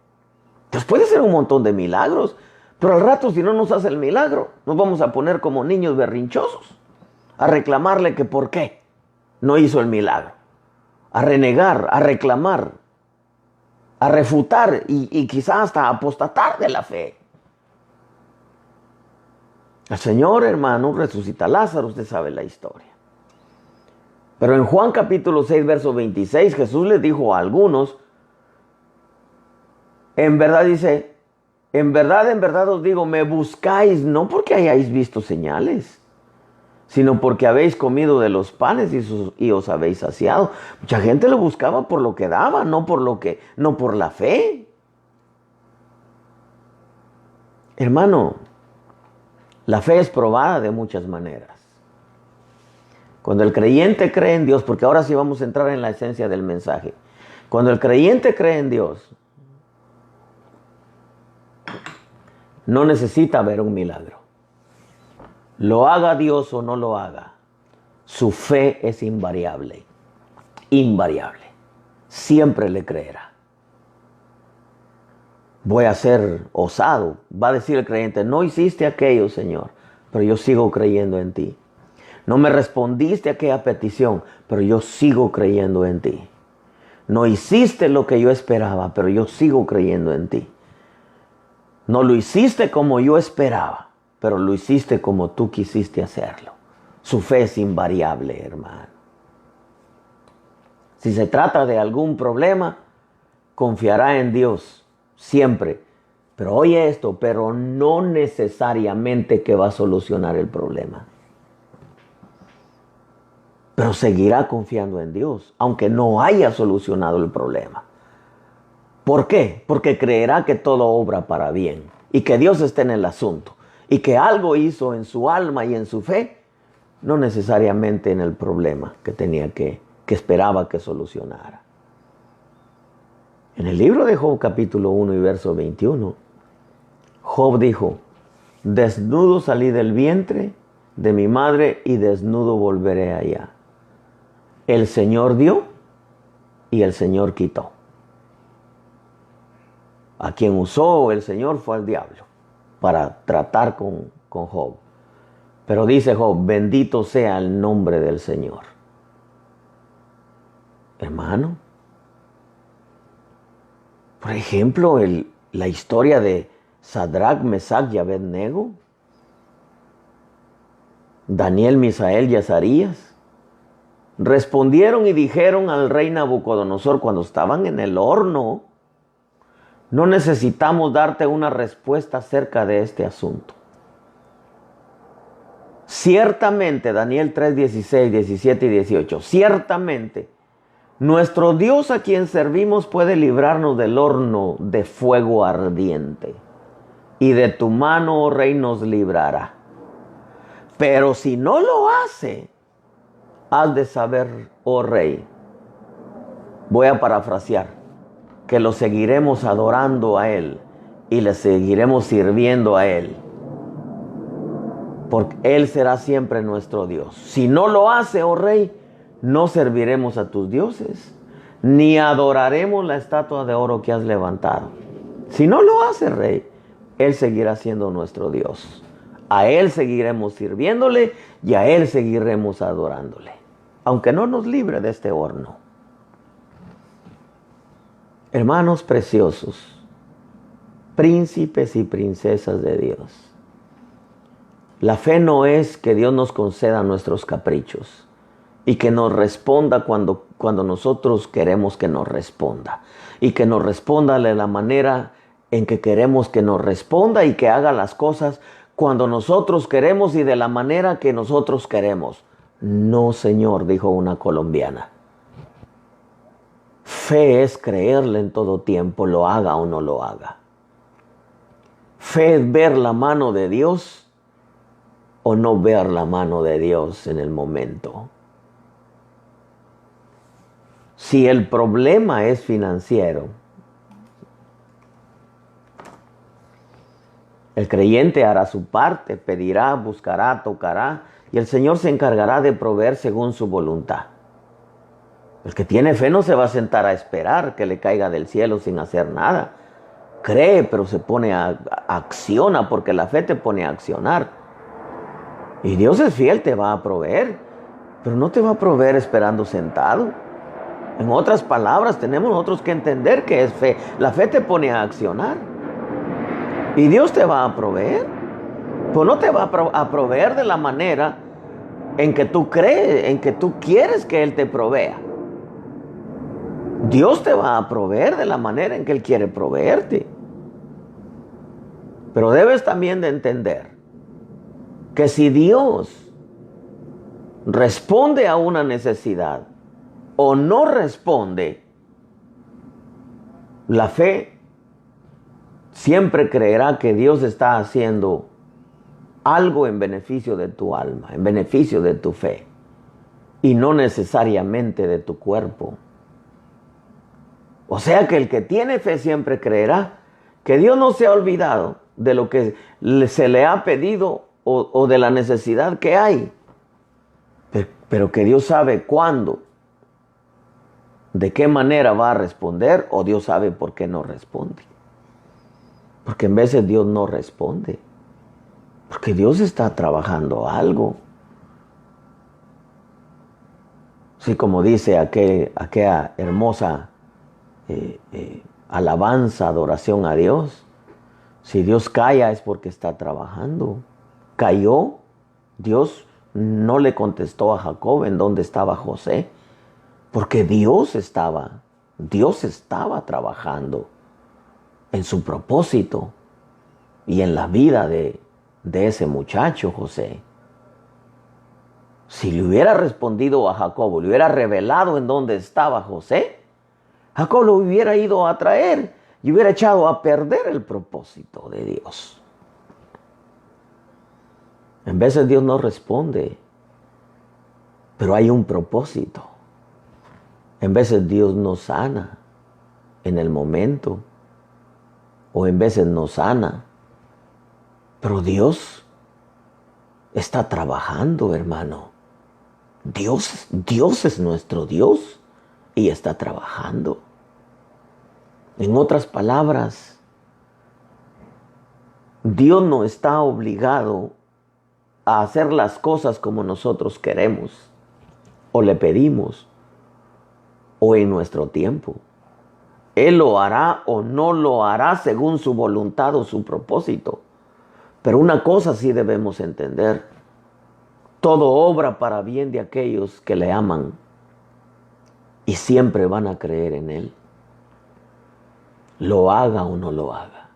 Dios puede hacer un montón de milagros, pero al rato si no nos hace el milagro, nos vamos a poner como niños berrinchosos, a reclamarle que por qué no hizo el milagro, a renegar, a reclamar, a refutar y quizás hasta apostatar de la fe. El Señor, hermano, resucita a Lázaro, usted sabe la historia. Pero en Juan capítulo 6, verso 26, Jesús les dijo a algunos, en verdad dice, en verdad os digo, me buscáis no porque hayáis visto señales, sino porque habéis comido de los panes y os habéis saciado. Mucha gente lo buscaba por lo que daba, no por la fe. Hermano, la fe es probada de muchas maneras. Cuando el creyente cree en Dios, porque ahora sí vamos a entrar en la esencia del mensaje. Cuando el creyente cree en Dios, no necesita ver un milagro. Lo haga Dios o no lo haga, su fe es invariable. Invariable. Siempre le creerá. Voy a ser osado. Va a decir el creyente, no hiciste aquello, Señor, pero yo sigo creyendo en ti. No me respondiste a aquella petición, pero yo sigo creyendo en ti. No hiciste lo que yo esperaba, pero yo sigo creyendo en ti. No lo hiciste como yo esperaba, pero lo hiciste como tú quisiste hacerlo. Su fe es invariable, hermano. Si se trata de algún problema, confiará en Dios siempre. Pero oye esto, pero no necesariamente que va a solucionar el problema. Pero seguirá confiando en Dios, aunque no haya solucionado el problema. ¿Por qué? Porque creerá que todo obra para bien y que Dios está en el asunto y que algo hizo en su alma y en su fe, no necesariamente en el problema que esperaba que solucionara. En el libro de Job capítulo 1 y verso 21, Job dijo, desnudo salí del vientre de mi madre y desnudo volveré allá. El Señor dio y el Señor quitó. A quien usó el Señor fue al diablo para tratar con Job. Pero dice Job, bendito sea el nombre del Señor. Hermano, por ejemplo, la historia de Sadrach, Mesach y Abednego, Daniel, Misael y Azarías, respondieron y dijeron al rey Nabucodonosor cuando estaban en el horno, no necesitamos darte una respuesta acerca de este asunto. Ciertamente, Daniel 3, 16, 17 y 18, ciertamente, nuestro Dios a quien servimos puede librarnos del horno de fuego ardiente, y de tu mano, oh rey, nos librará. Pero si no lo hace, has de saber, oh rey, voy a parafrasear, que lo seguiremos adorando a Él y le seguiremos sirviendo a Él, porque Él será siempre nuestro Dios. Si no lo hace, oh rey, no serviremos a tus dioses, ni adoraremos la estatua de oro que has levantado. Si no lo hace, rey, Él seguirá siendo nuestro Dios. A Él seguiremos sirviéndole y a Él seguiremos adorándole, aunque no nos libre de este horno. Hermanos preciosos, príncipes y princesas de Dios, la fe no es que Dios nos conceda nuestros caprichos y que nos responda cuando nosotros queremos que nos responda, y que nos responda de la manera en que queremos que nos responda y que haga las cosas cuando nosotros queremos y de la manera que nosotros queremos. No, Señor, dijo una colombiana. Fe es creerle en todo tiempo, lo haga o no lo haga. Fe es ver la mano de Dios o no ver la mano de Dios en el momento. Si el problema es financiero, El creyente hará su parte, pedirá, buscará, tocará, y el Señor se encargará de proveer según su voluntad. El que tiene fe no se va a sentar a esperar que le caiga del cielo sin hacer nada. Cree, pero se pone acciona, porque la fe te pone a accionar. Y Dios es fiel, te va a proveer, pero no te va a proveer esperando sentado. En otras palabras, tenemos nosotros que entender que es fe. La fe te pone a accionar. Y Dios te va a proveer. Pues no te va a proveer de la manera en que tú crees, en que tú quieres que Él te provea. Dios te va a proveer de la manera en que Él quiere proveerte. Pero debes también de entender que si Dios responde a una necesidad o no responde, la fe siempre creerá que Dios está haciendo algo en beneficio de tu alma, en beneficio de tu fe, y no necesariamente de tu cuerpo. O sea que el que tiene fe siempre creerá que Dios no se ha olvidado de lo que se le ha pedido o de la necesidad que hay, pero que Dios sabe cuándo, de qué manera va a responder, o Dios sabe por qué no responde. Porque en veces Dios no responde, porque Dios está trabajando algo. Sí, como dice aquella hermosa alabanza, adoración a Dios. Si Dios calla es porque está trabajando. Cayó, Dios no le contestó a Jacob en dónde estaba José, porque Dios estaba trabajando en su propósito y en la vida de ese muchacho José. Si le hubiera respondido a Jacob, le hubiera revelado en dónde estaba José, Jacob lo hubiera ido a traer y hubiera echado a perder el propósito de Dios. En veces Dios no responde, pero hay un propósito. En veces Dios nos sana en el momento, o en veces nos sana, pero Dios está trabajando, hermano. Dios es nuestro Dios y está trabajando. En otras palabras, Dios no está obligado a hacer las cosas como nosotros queremos, o le pedimos, o en nuestro tiempo. Él lo hará o no lo hará según su voluntad o su propósito. Pero una cosa sí debemos entender: todo obra para bien de aquellos que le aman y siempre van a creer en Él, lo haga o no lo haga,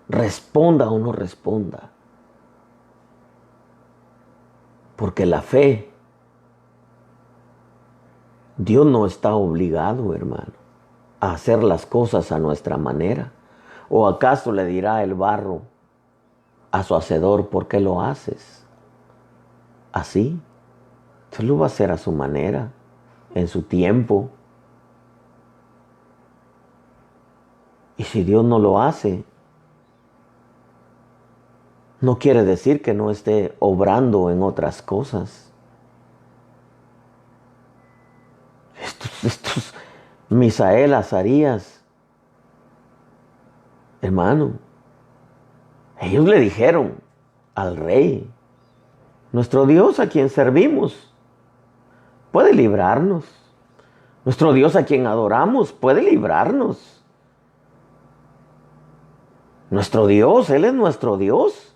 responda o no responda. Porque la fe, Dios no está obligado, hermano, a hacer las cosas a nuestra manera. ¿O acaso le dirá el barro a su hacedor: ¿por qué lo haces así? Él lo va a hacer a su manera, en su tiempo. Y si Dios no lo hace, no quiere decir que no esté obrando en otras cosas. Estos Misael, Azarías, hermano, ellos le dijeron al rey: nuestro Dios a quien servimos puede librarnos. Nuestro Dios a quien adoramos puede librarnos. Nuestro Dios, Él es nuestro Dios.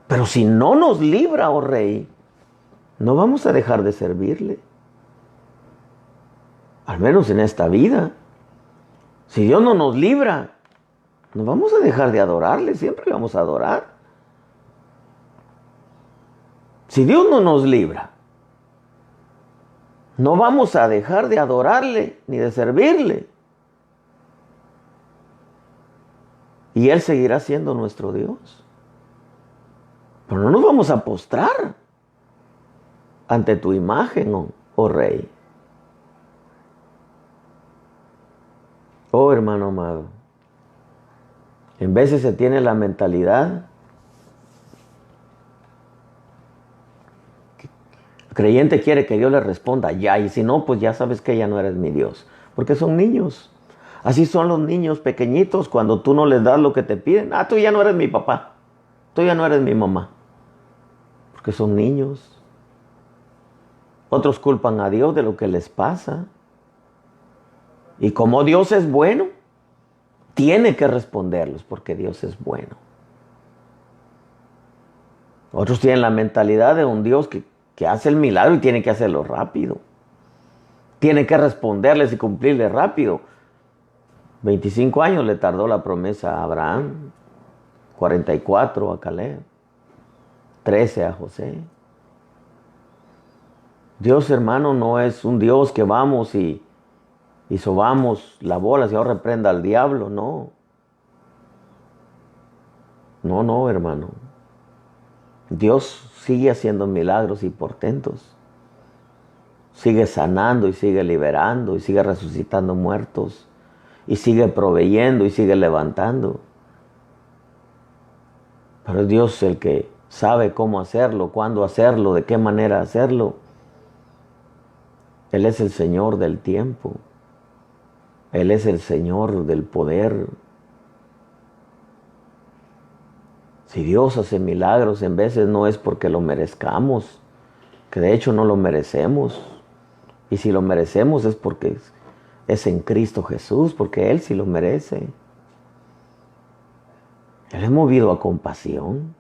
Pero si no nos libra, oh rey, no vamos a dejar de servirle. Al menos en esta vida. Si Dios no nos libra, no vamos a dejar de adorarle, siempre le vamos a adorar. Si Dios no nos libra, no vamos a dejar de adorarle ni de servirle. Y Él seguirá siendo nuestro Dios. Pero no nos vamos a postrar ante tu imagen, oh rey. Oh hermano amado, En veces se tiene la mentalidad, el creyente quiere que Dios le responda ya, y si no, pues ya sabes que ya no eres mi Dios, porque son niños. Así son los niños pequeñitos cuando tú no les das lo que te piden. Ah, tú ya no eres mi papá, tú ya no eres mi mamá, porque son niños. Otros culpan a Dios de lo que les pasa. Y como Dios es bueno, tiene que responderles porque Dios es bueno. Otros tienen la mentalidad de un Dios que hace el milagro y tiene que hacerlo rápido. Tiene que responderles y cumplirles rápido. 25 años le tardó la promesa a Abraham, 44 a Caleb, 13 a José. Dios, hermano, no es un Dios que vamos y sobamos la bola, Señor reprenda al diablo, no. No, hermano. Dios sigue haciendo milagros y portentos. Sigue sanando y sigue liberando y sigue resucitando muertos. Y sigue proveyendo y sigue levantando. Pero es Dios el que sabe cómo hacerlo, cuándo hacerlo, de qué manera hacerlo. Él es el Señor del tiempo. Él es el Señor del poder. Si Dios hace milagros, en veces no es porque lo merezcamos, que de hecho no lo merecemos. Y si lo merecemos es porque es en Cristo Jesús, porque Él sí lo merece. Él es movido a compasión.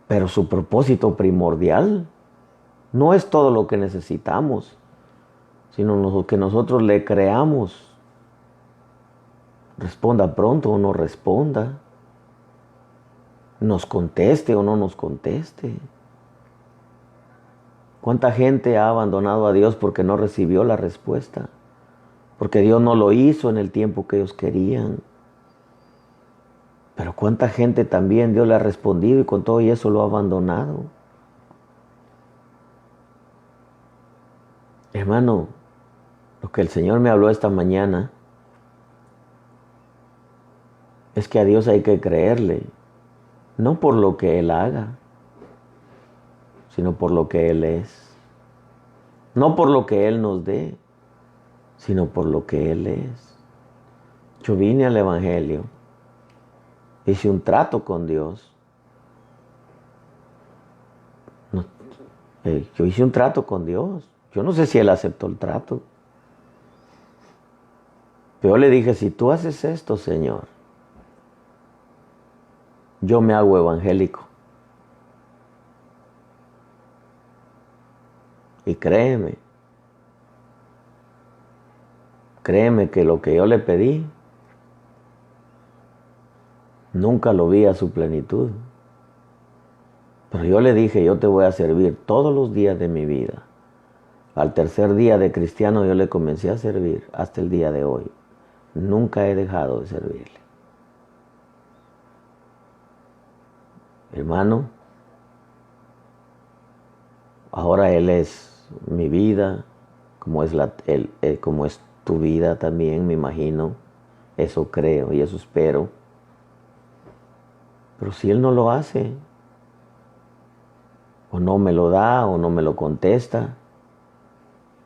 Pero su propósito primordial no es todo lo que necesitamos, sino lo que nosotros le creamos. Responda pronto o no responda. Nos conteste o no nos conteste. ¿Cuánta gente ha abandonado a Dios porque no recibió la respuesta? Porque Dios no lo hizo en el tiempo que ellos querían. Pero cuánta gente también Dios le ha respondido y con todo y eso lo ha abandonado. Hermano, lo que el Señor me habló esta mañana es que a Dios hay que creerle, no por lo que Él haga, sino por lo que Él es. No por lo que Él nos dé, sino por lo que Él es. Yo vine al Evangelio, hice un trato con Dios. Yo hice un trato con Dios. Yo no sé si Él aceptó el trato. Pero yo le dije, si tú haces esto, Señor, yo me hago evangélico. Y créeme que lo que yo le pedí, nunca lo vi a su plenitud. Pero yo le dije, yo te voy a servir todos los días de mi vida. Al tercer día de cristiano yo le comencé a servir hasta el día de hoy. Nunca he dejado de servirle. Hermano, ahora Él es mi vida, como es tu vida también, me imagino. Eso creo y eso espero. Pero si Él no lo hace, o no me lo da, o no me lo contesta,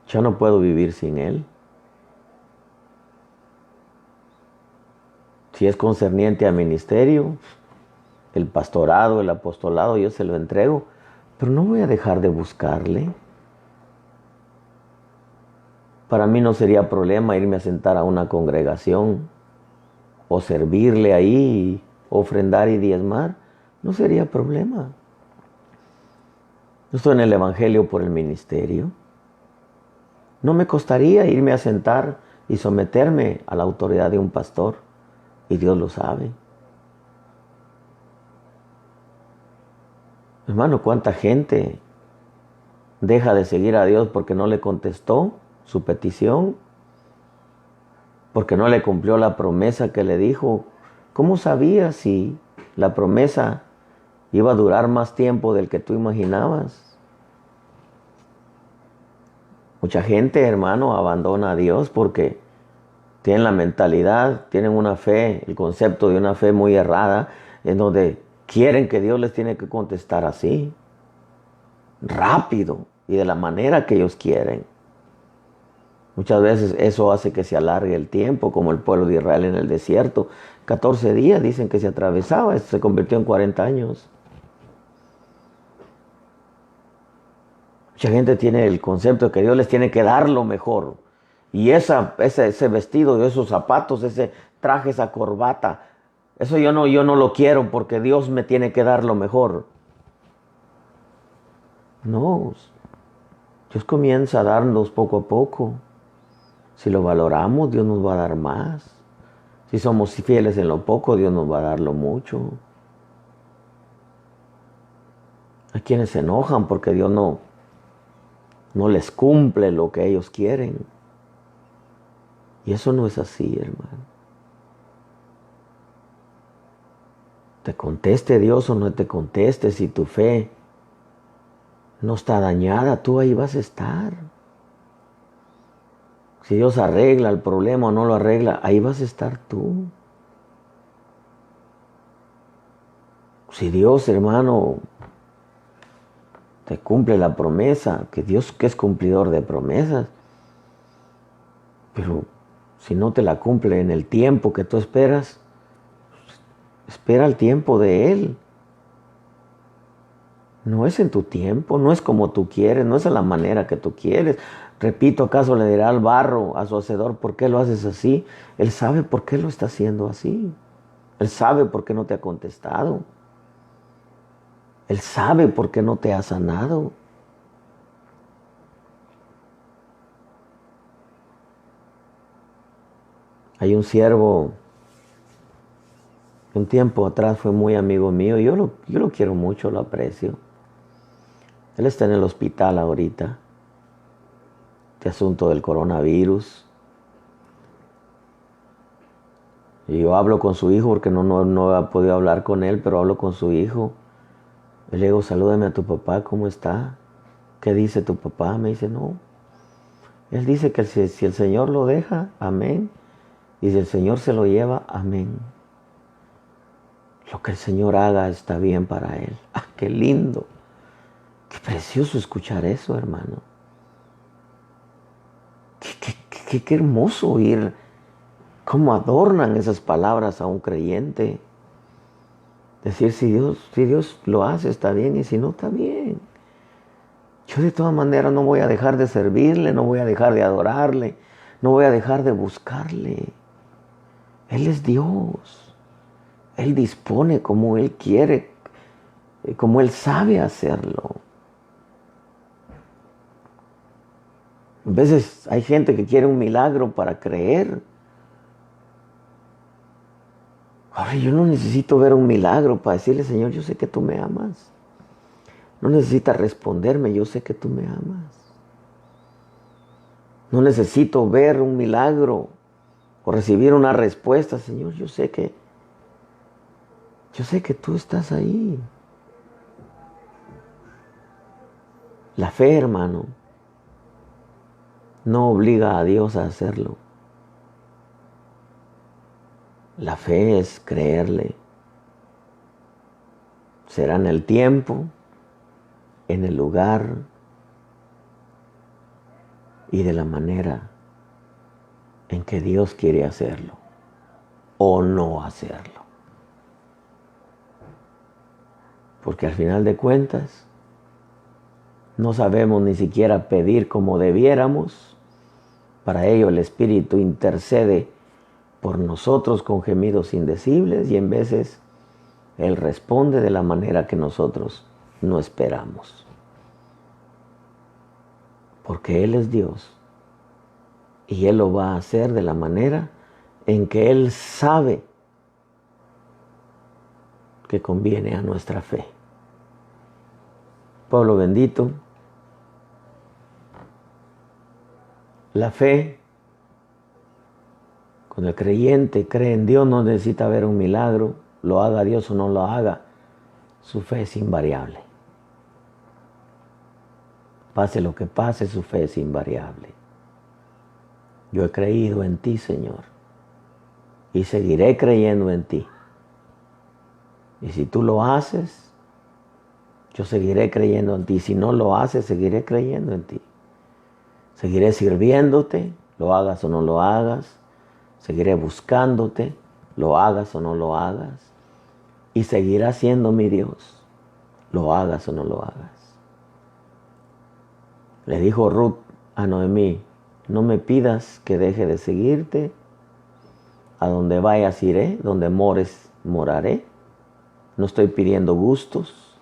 yo no puedo vivir sin Él. Si es concerniente al ministerio, el pastorado, el apostolado, yo se lo entrego, pero no voy a dejar de buscarle. Para mí no sería problema irme a sentar a una congregación o servirle ahí, ofrendar y diezmar. No sería problema. Yo estoy en el Evangelio por el ministerio. No me costaría irme a sentar y someterme a la autoridad de un pastor. Y Dios lo sabe. Hermano, ¿cuánta gente deja de seguir a Dios porque no le contestó su petición? Porque no le cumplió la promesa que le dijo. ¿Cómo sabías si la promesa iba a durar más tiempo del que tú imaginabas? Mucha gente, hermano, abandona a Dios porque Tienen la mentalidad, tienen una fe, el concepto de una fe muy errada, en donde quieren que Dios les tiene que contestar así, rápido y de la manera que ellos quieren. Muchas veces eso hace que se alargue el tiempo, como el pueblo de Israel en el desierto. 14 días dicen que se atravesaba, esto se convirtió en 40 años. Mucha gente tiene el concepto de que Dios les tiene que dar lo mejor. Y ese vestido, esos zapatos, ese traje, esa corbata, eso yo no lo quiero porque Dios me tiene que dar lo mejor. No, Dios comienza a darnos poco a poco. Si lo valoramos, Dios nos va a dar más. Si somos fieles en lo poco, Dios nos va a dar lo mucho. Hay quienes se enojan porque Dios no les cumple lo que ellos quieren. Y eso no es así, hermano. Te conteste Dios o no te conteste, si tu fe no está dañada, tú ahí vas a estar. Si Dios arregla el problema o no lo arregla, ahí vas a estar tú. Si Dios, hermano, te cumple la promesa, que Dios que es cumplidor de promesas, pero si no te la cumple en el tiempo que tú esperas, espera el tiempo de Él. No es en tu tiempo, no es como tú quieres, no es a la manera que tú quieres. Repito, ¿acaso le dirá al barro, a su hacedor, por qué lo haces así? Él sabe por qué lo está haciendo así. Él sabe por qué no te ha contestado. Él sabe por qué no te ha sanado. Hay un siervo, un tiempo atrás fue muy amigo mío, yo lo quiero mucho, lo aprecio. Él está en el hospital ahorita, este asunto del coronavirus. Y yo hablo con su hijo porque no he podido hablar con él, pero hablo con su hijo. Y le digo, salúdame a tu papá, ¿cómo está? ¿Qué dice tu papá? Me dice, no. Él dice que si el Señor lo deja, amén. Y si el Señor se lo lleva, amén. Lo que el Señor haga está bien para él. ¡Ah, qué lindo! Qué precioso escuchar eso, hermano. Qué hermoso oír cómo adornan esas palabras a un creyente. Decir, si Dios lo hace, está bien, y si no, está bien. Yo de todas maneras no voy a dejar de servirle, no voy a dejar de adorarle, no voy a dejar de buscarle. Él es Dios. Él dispone como Él quiere, como Él sabe hacerlo. A veces hay gente que quiere un milagro para creer. Ahora yo no necesito ver un milagro para decirle, Señor, yo sé que tú me amas. No necesitas responderme, yo sé que tú me amas. No necesito ver un milagro o recibir una respuesta, Señor, yo sé que tú estás ahí. La fe, hermano, no obliga a Dios a hacerlo. La fe es creerle. Será en el tiempo, en el lugar y de la manera en que Dios quiere hacerlo o no hacerlo. Porque al final de cuentas, no sabemos ni siquiera pedir como debiéramos. Para ello el Espíritu intercede por nosotros con gemidos indecibles y en veces Él responde de la manera que nosotros no esperamos. Porque Él es Dios y Él lo va a hacer de la manera en que Él sabe que conviene a nuestra fe. Pueblo bendito, la fe, cuando el creyente cree en Dios, no necesita ver un milagro, lo haga Dios o no lo haga, su fe es invariable. Pase lo que pase, su fe es invariable. Yo he creído en ti, Señor. y seguiré creyendo en ti. Y si tú lo haces, yo seguiré creyendo en ti. Si no lo haces, seguiré creyendo en ti. Seguiré sirviéndote, lo hagas o no lo hagas. Seguiré buscándote, lo hagas o no lo hagas. Y seguirás siendo mi Dios, lo hagas o no lo hagas. Le dijo Ruth a Noemí, no me pidas que deje de seguirte. A donde vayas iré, donde mores moraré. No estoy pidiendo gustos.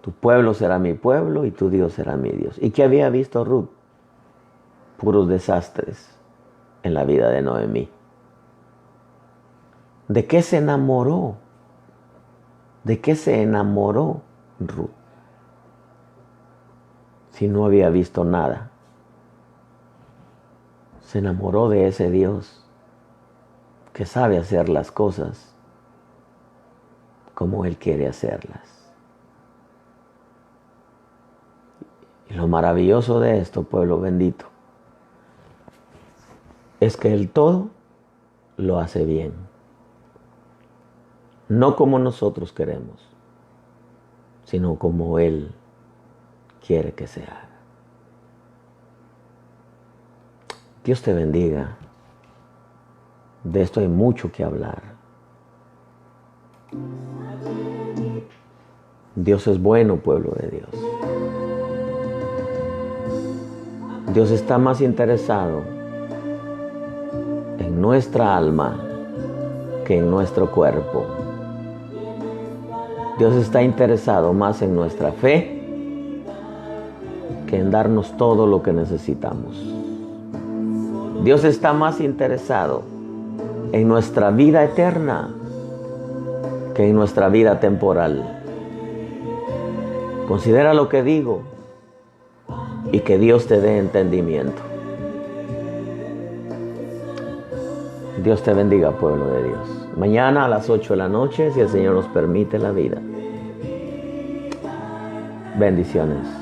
Tu pueblo será mi pueblo y tu Dios será mi Dios. ¿Y qué había visto Ruth? Puros desastres en la vida de Noemí. ¿De qué se enamoró? ¿De qué se enamoró Ruth? Si no había visto nada. Se enamoró de ese Dios que sabe hacer las cosas como Él quiere hacerlas. Y lo maravilloso de esto, pueblo bendito, es que Él todo lo hace bien. No como nosotros queremos, sino como Él quiere que se haga. Dios te bendiga. De esto hay mucho que hablar. Dios es bueno, pueblo de Dios. Dios está más interesado en nuestra alma que en nuestro cuerpo. Dios está interesado más en nuestra fe que en darnos todo lo que necesitamos. Dios está más interesado en nuestra vida eterna que en nuestra vida temporal. Considera lo que digo y que Dios te dé entendimiento. Dios te bendiga, pueblo de Dios. Mañana a las 8 de la noche, si el Señor nos permite la vida. Bendiciones.